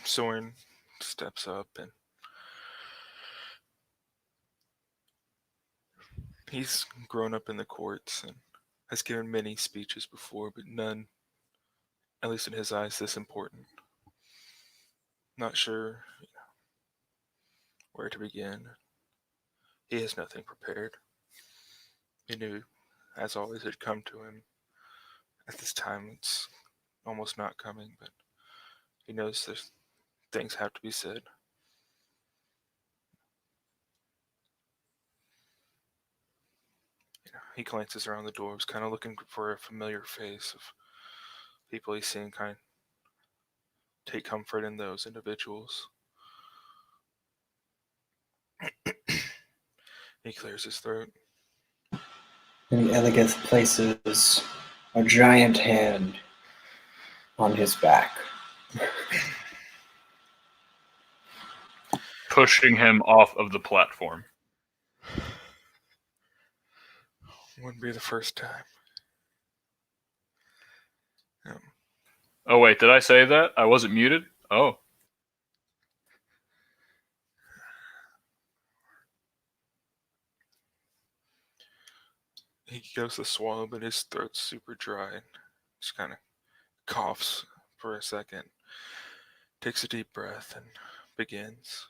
Soren steps up and he's grown up in the courts and has given many speeches before, but none, at least in his eyes, this important. Not sure where to begin. He has nothing prepared. He knew, as always, it had come to him. At this time, it's almost not coming, but he knows there's things have to be said. He glances around the doors, kind of looking for a familiar face of people he's seen, kind of take comfort in those individuals. He clears his throat. And Iligath places a giant hand on his back. Pushing him off of the platform. Wouldn't be the first time. Oh wait, did I say that? I wasn't muted? Oh. He goes to swallow, but his throat's super dry and just kind of coughs for a second. takes a deep breath and begins.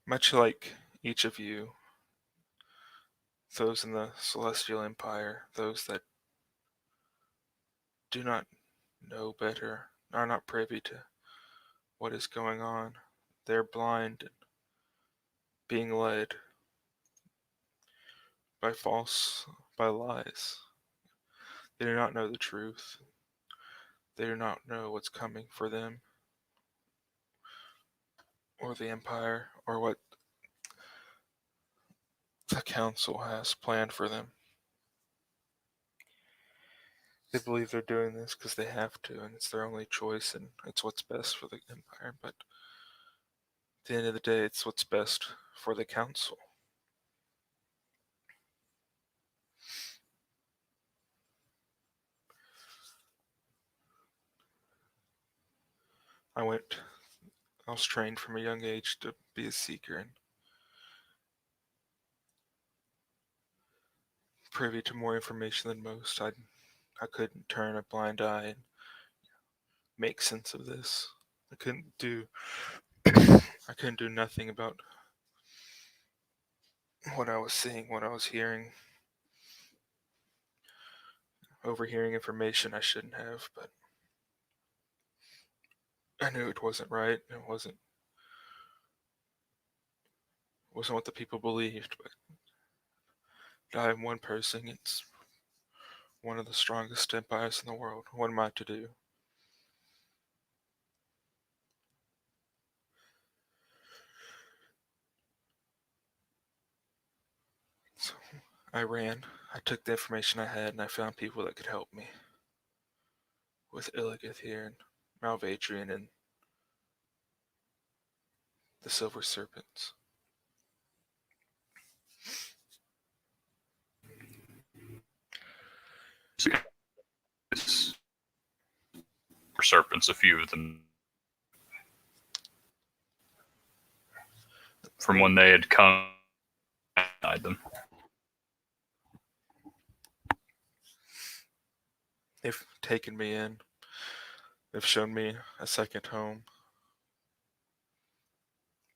Much like each of you, those in the Celestial Empire, those that do not know better, are not privy to what is going on, they're blind and being led by lies. They do not know the truth. They do not know what's coming for them, or the Empire, or what the Council has planned for them. They believe they're doing this because they have to, and it's their only choice, and it's what's best for the Empire, but at the end of the day, it's what's best for the Council. I was trained from a young age to be a seeker and privy to more information than most. I couldn't turn a blind eye and make sense of this. I couldn't do nothing about what I was seeing, what I was hearing, overhearing information I shouldn't have, but I knew it wasn't right. It wasn't what the people believed, but I am one person. It's one of the strongest empires in the world. What am I to do? So I ran. I took the information I had and I found people that could help me. With Iligath here and Malvadrian and the Silver Serpents. Serpents, a few of them, from when they had come, denied them. They've taken me in. They've shown me a second home.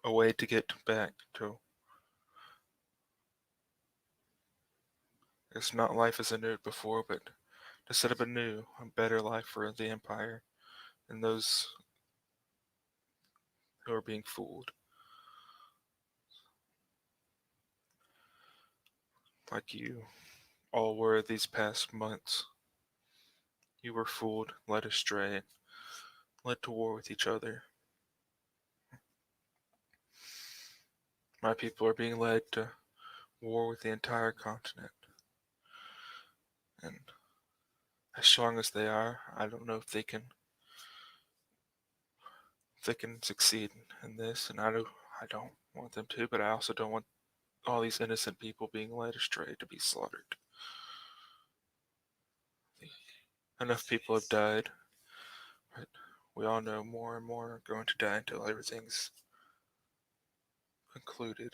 A way to get back to. It's not life as I knew it before, but to set up a better life for the Empire and those who are being fooled. Like you all were these past months. You were fooled, led astray, led to war with each other. My people are being led to war with the entire continent. And as strong as they are, I don't know if they can succeed in this, and I don't want them to, but I also don't want all these innocent people being led astray to be slaughtered. Enough people have died, but we all know more and more are going to die until everything's concluded.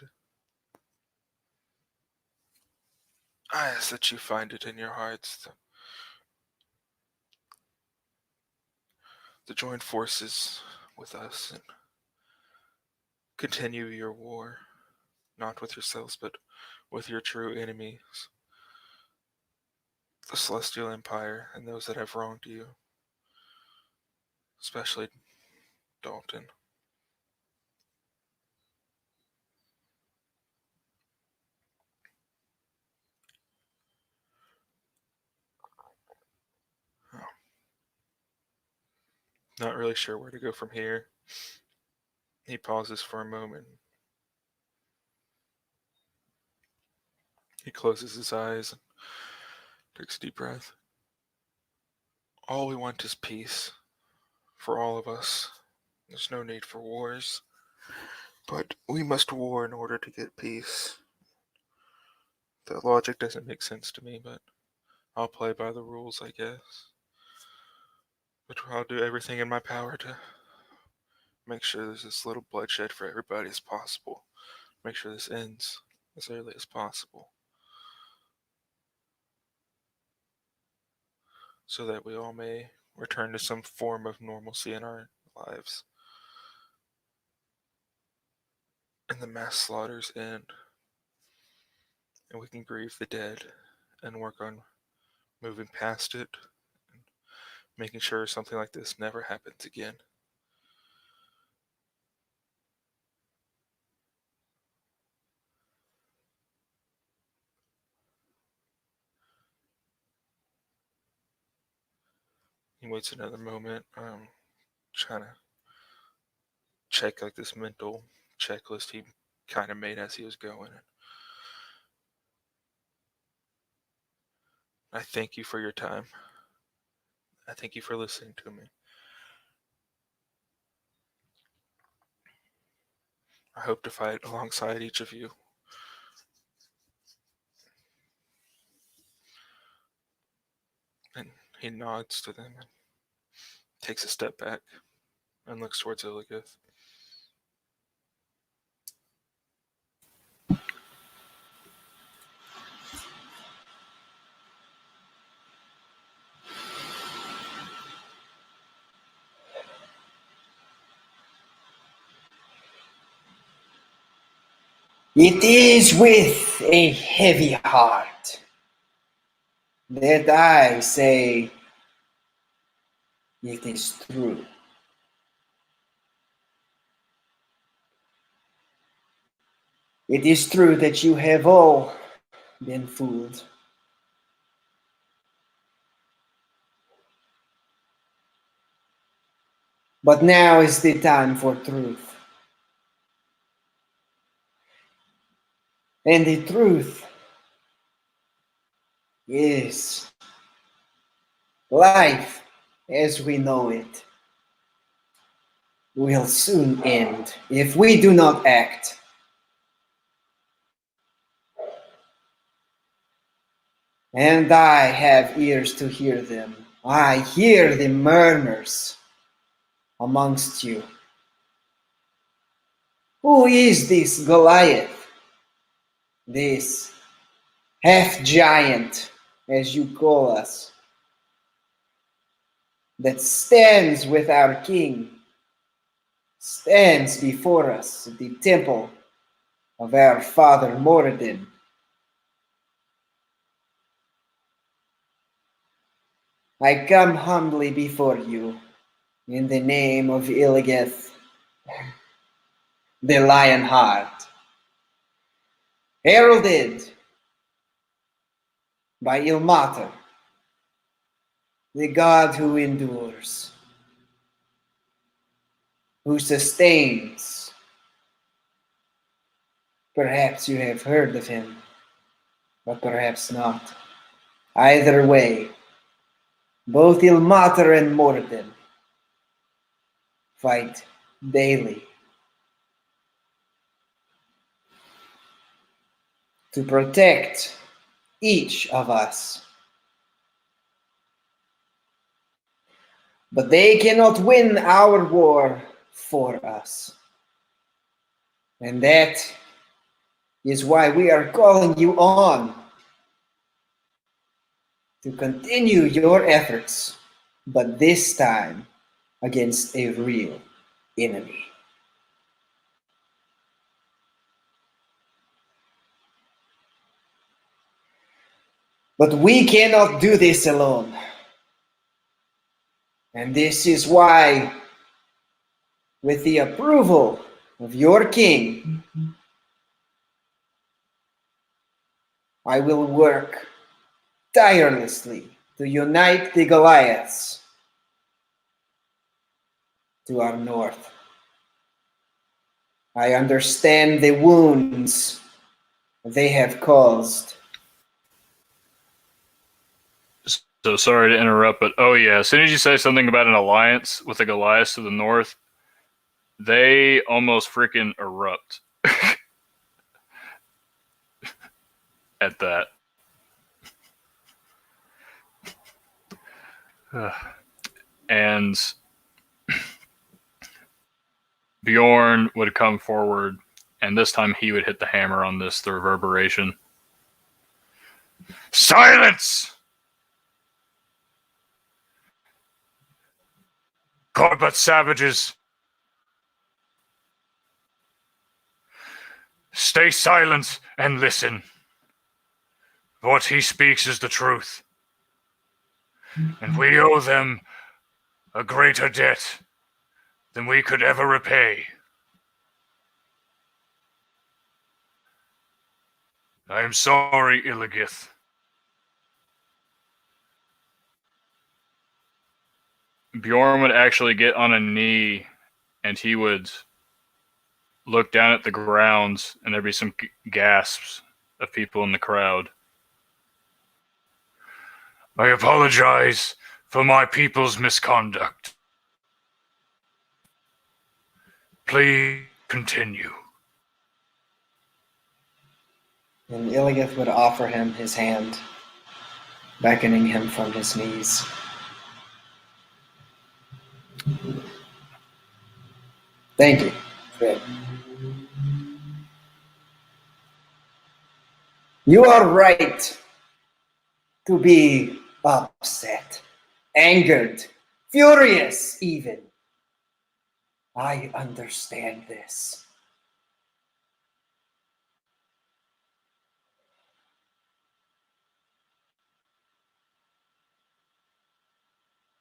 I ask that you find it in your hearts to join forces with us and continue your war, not with yourselves, but with your true enemies, the Celestial Empire, and those that have wronged you, especially Dalton. Not really sure where to go from here. He pauses for a moment. He closes his eyes and takes a deep breath. All we want is peace for all of us. There's no need for wars. But we must war in order to get peace. The logic doesn't make sense to me, but I'll play by the rules, I guess. But I'll do everything in my power to make sure there's as little bloodshed for everybody as possible. Make sure this ends as early as possible. so that we all may return to some form of normalcy in our lives. And the mass slaughters end, and we can grieve the dead and work on moving past it and making sure something like this never happens again. He waits another moment, trying to check like this mental checklist he kind of made as he was going. I thank you for your time. I thank you for listening to me. I hope to fight alongside each of you. And he nods to them and takes a step back and looks towards Iligath. It is with a heavy heart that I say it is true. It is true that you have all been fooled. But now is the time for truth. And the truth is life as we know it will soon end if we do not act. And I have ears to hear them. I hear the murmurs amongst you. Who is this Goliath? This half-giant, as you call us, that stands with our king, stands before us at the temple of our father Moradin. I come humbly before you in the name of Iligath, the Lionheart, heralded by Ilmater, the god who endures, who sustains. Perhaps you have heard of him, but perhaps not. Either way, both Ilmater and Moradin fight daily to protect each of us. But they cannot win our war for us. And that is why we are calling you on to continue your efforts, but this time against a real enemy. But we cannot do this alone. And this is why, with the approval of your king, I will work tirelessly to unite the Goliaths to our north. I understand the wounds they have caused. So sorry to interrupt, but oh yeah, as soon as you say something about an alliance with the Goliaths to the north, they almost freaking erupt at that. And Bjorn would come forward, and this time he would hit the hammer on this, the reverberation. Silence! are but savages. Stay silent and listen. What he speaks is the truth. And we owe them a greater debt than we could ever repay. I am sorry, Iligath. Bjorn would actually get on a knee and he would look down at the ground and there'd be some gasps of people in the crowd. I apologize for my people's misconduct. Please continue. And Iligath would offer him his hand, beckoning him from his knees. Thank you. Good. You are right to be upset, angered, furious even. I understand this.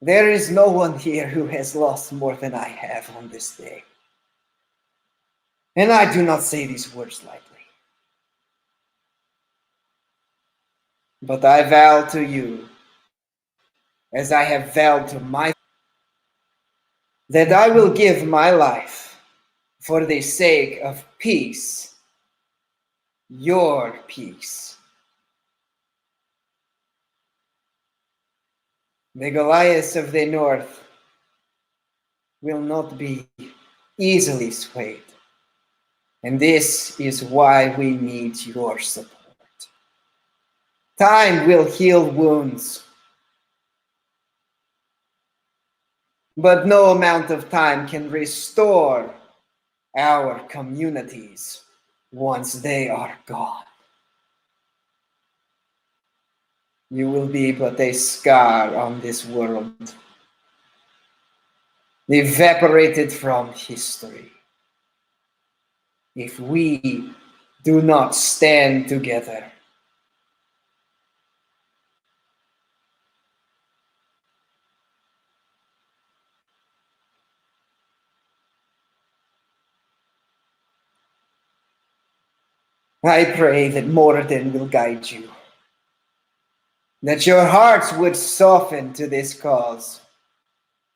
There is no one here who has lost more than I have on this day. And I do not say these words lightly. But I vow to you, as I have vowed to my, that I will give my life for the sake of peace, your peace. The Goliaths of the north will not be easily swayed. And this is why we need your support. Time will heal wounds, but no amount of time can restore our communities once they are gone. You will be but a scar on this world, evaporated from history, if we do not stand together. I pray that Moradin will guide you, that your hearts would soften to this cause,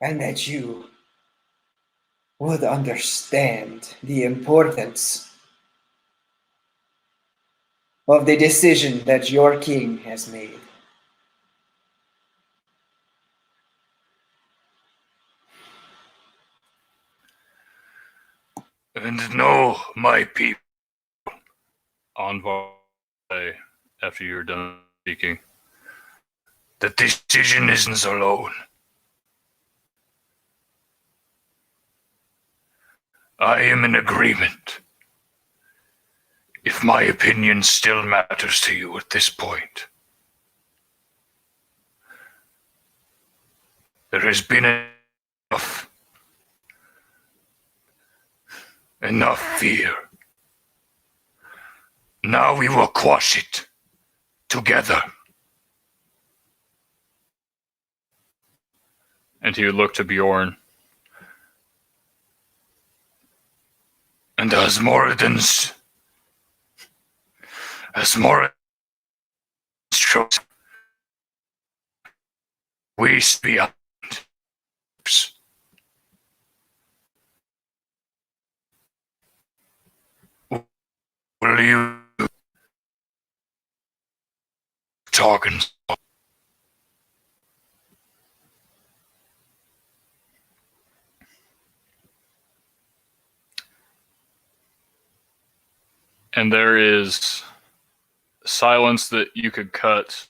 and that you would understand the importance of the decision that your king has made. And know, my people, Onvar, after you were done speaking, the decision isn't alone. I am in agreement. If my opinion still matters to you at this point. There has been enough fear. Now we will quash it together. and he would look to Bjorn. And as Moradin's shows, we beyond. Will you talking? And there is silence that you could cut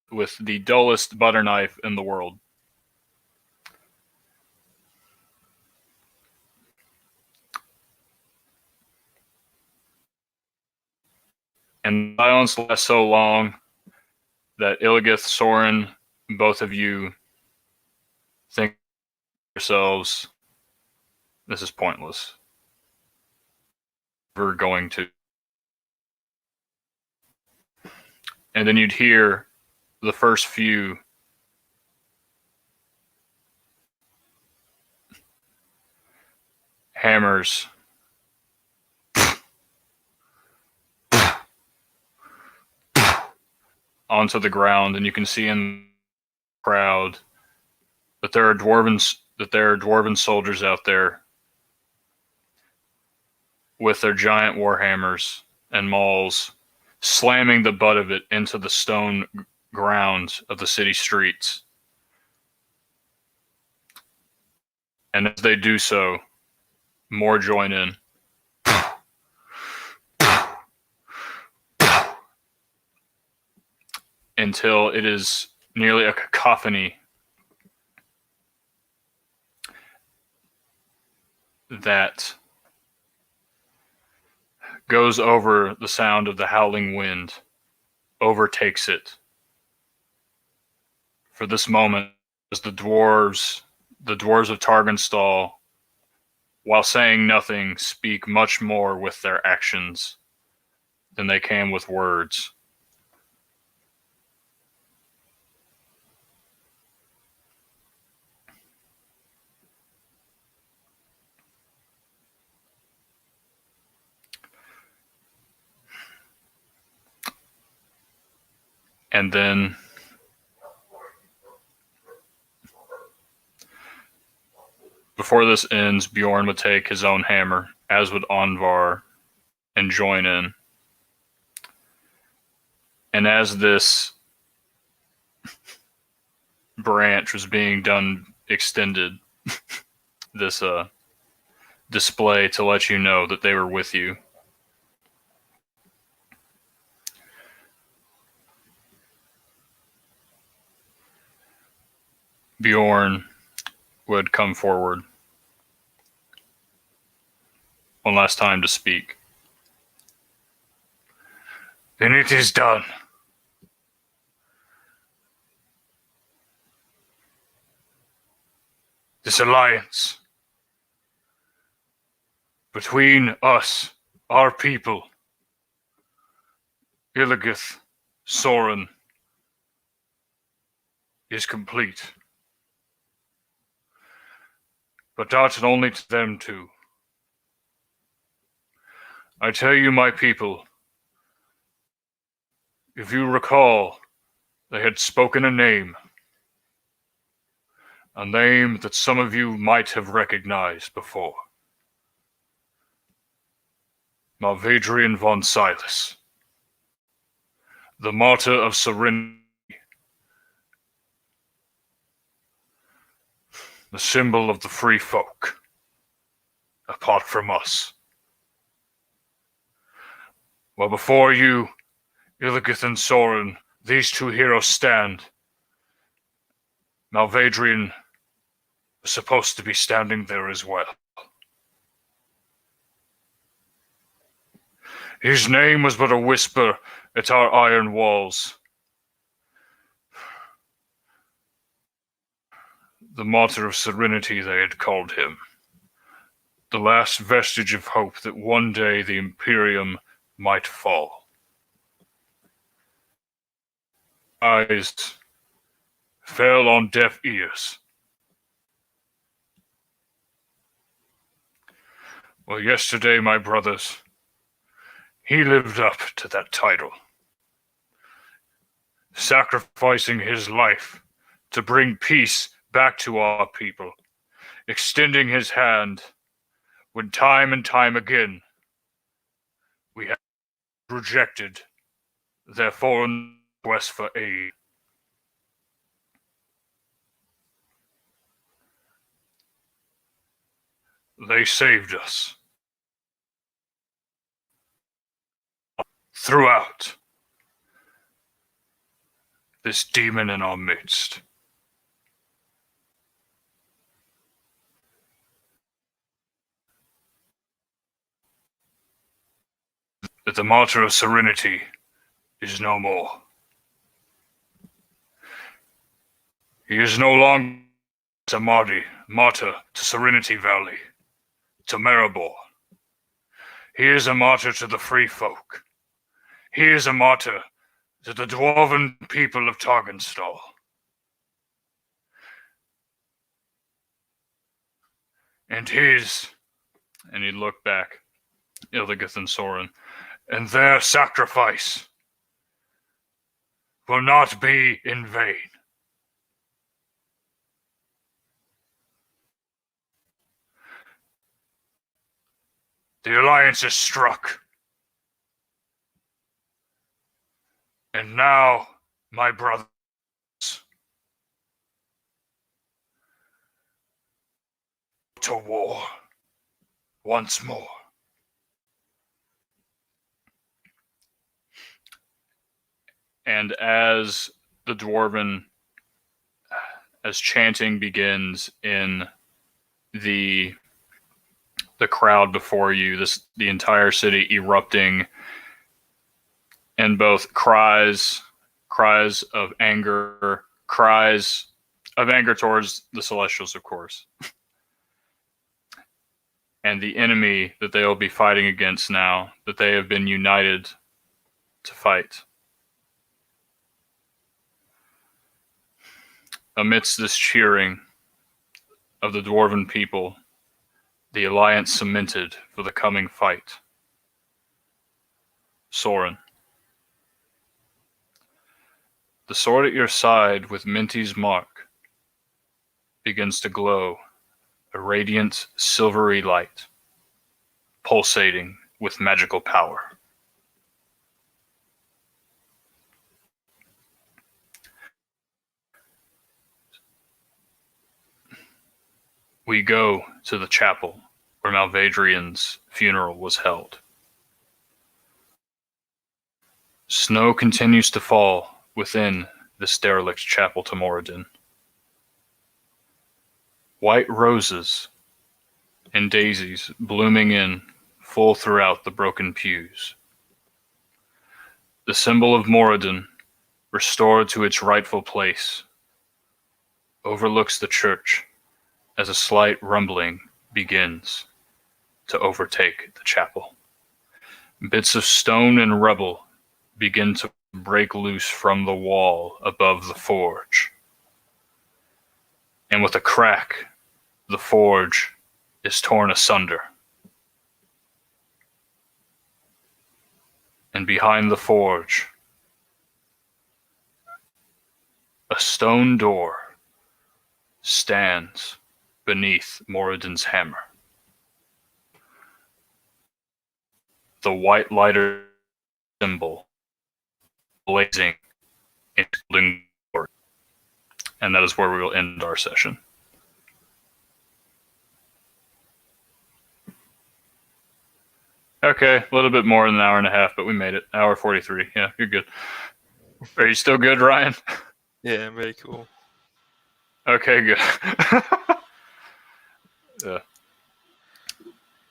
with the dullest butter knife in the world. And the silence lasts so long that Iligath, Soren, both of you think yourselves, this is pointless. We're going to. And then you'd hear the first few hammers onto the ground, and you can see in the crowd that there are dwarven soldiers out there with their giant warhammers and mauls, slamming the butt of it into the stone grounds of the city streets. And as they do so, more join in. Until it is nearly a cacophony that goes over the sound of the howling wind, overtakes it. For this moment, as the dwarves of Targenstal, while saying nothing, speak much more with their actions than they can with words. And then before this ends, Bjorn would take his own hammer, as would Onvar, and join in. And as this branch was being extended, this display to let you know that they were with you, Bjorn would come forward one last time to speak. Then it is done. This alliance between us, our people, Iligath, Soren, is complete. But not only to them two. I tell you, my people, if you recall, they had spoken a name that some of you might have recognized before. Malvadrian von Silas, the martyr of Serenity, the symbol of the free folk, apart from us. Well, before you, Iligath and Soren, these two heroes stand. Malvadrian was supposed to be standing there as well. His name was but a whisper at our iron walls. The martyr of Serenity, they had called him. The last vestige of hope that one day the Imperium might fall. Eyes fell on deaf ears. Well, yesterday, my brothers, he lived up to that title, sacrificing his life to bring peace back to our people, extending his hand when time and time again we have rejected their foreign requests for aid. They saved us throughout this demon in our midst. That the martyr of Serenity is no more. He is no longer a martyr to Serenity Valley, to Maribor. He is a martyr to the free folk. He is a martyr to the dwarven people of Targenstal. And he looked back, Iligath and Soren, and their sacrifice will not be in vain. The alliance is struck. And now, my brothers, to war once more. And as chanting begins in the crowd before you, the entire city erupting in both cries of anger towards the Celestials, of course, and the enemy that they will be fighting against now, that they have been united to fight. Amidst this cheering of the dwarven people, the alliance cemented for the coming fight. Soren. The sword at your side with Minty's mark begins to glow, a radiant silvery light, pulsating with magical power. We go to the chapel where Malvadrian's funeral was held. Snow continues to fall within this derelict chapel to Moradin. White roses and daisies blooming in full throughout the broken pews. The symbol of Moradin, restored to its rightful place, overlooks the church as a slight rumbling begins to overtake the chapel. Bits of stone and rubble begin to break loose from the wall above the forge. And with a crack, the forge is torn asunder. And behind the forge, a stone door stands beneath Moradin's hammer. The white lighter symbol blazing in golden glory. And that is where we will end our session. Okay, a little bit more than an hour and a half, but we made it. Hour 43. Yeah, you're good. Are you still good, Ryan? Yeah, very cool. Okay, good. Yeah.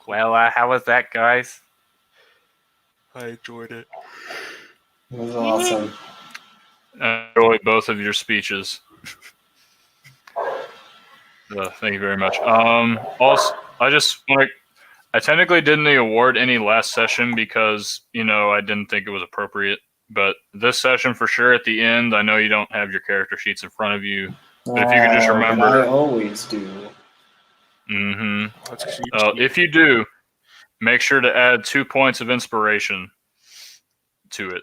Well, how was that, guys? I enjoyed it. It was awesome. I enjoyed both of your speeches. Thank you very much. Also, I technically didn't award any last session because, I didn't think it was appropriate. But this session for sure at the end, I know you don't have your character sheets in front of you. But if you could just remember. I always do. Mm-hmm. That's 'cause you If you do, make sure to add 2 points of inspiration to it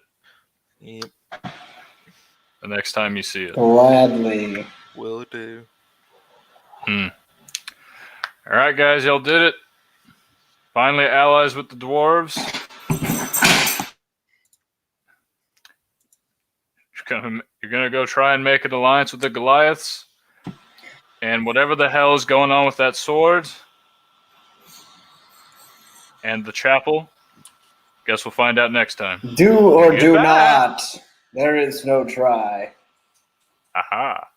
Yep, the next time you see it. Gladly. will do. All right, guys, y'all did it. Finally allies with the dwarves. You're gonna go try and make an alliance with the Goliaths. And whatever the hell is going on with that sword and the chapel, guess we'll find out next time. Do or do Goodbye. not. There is no try. Aha.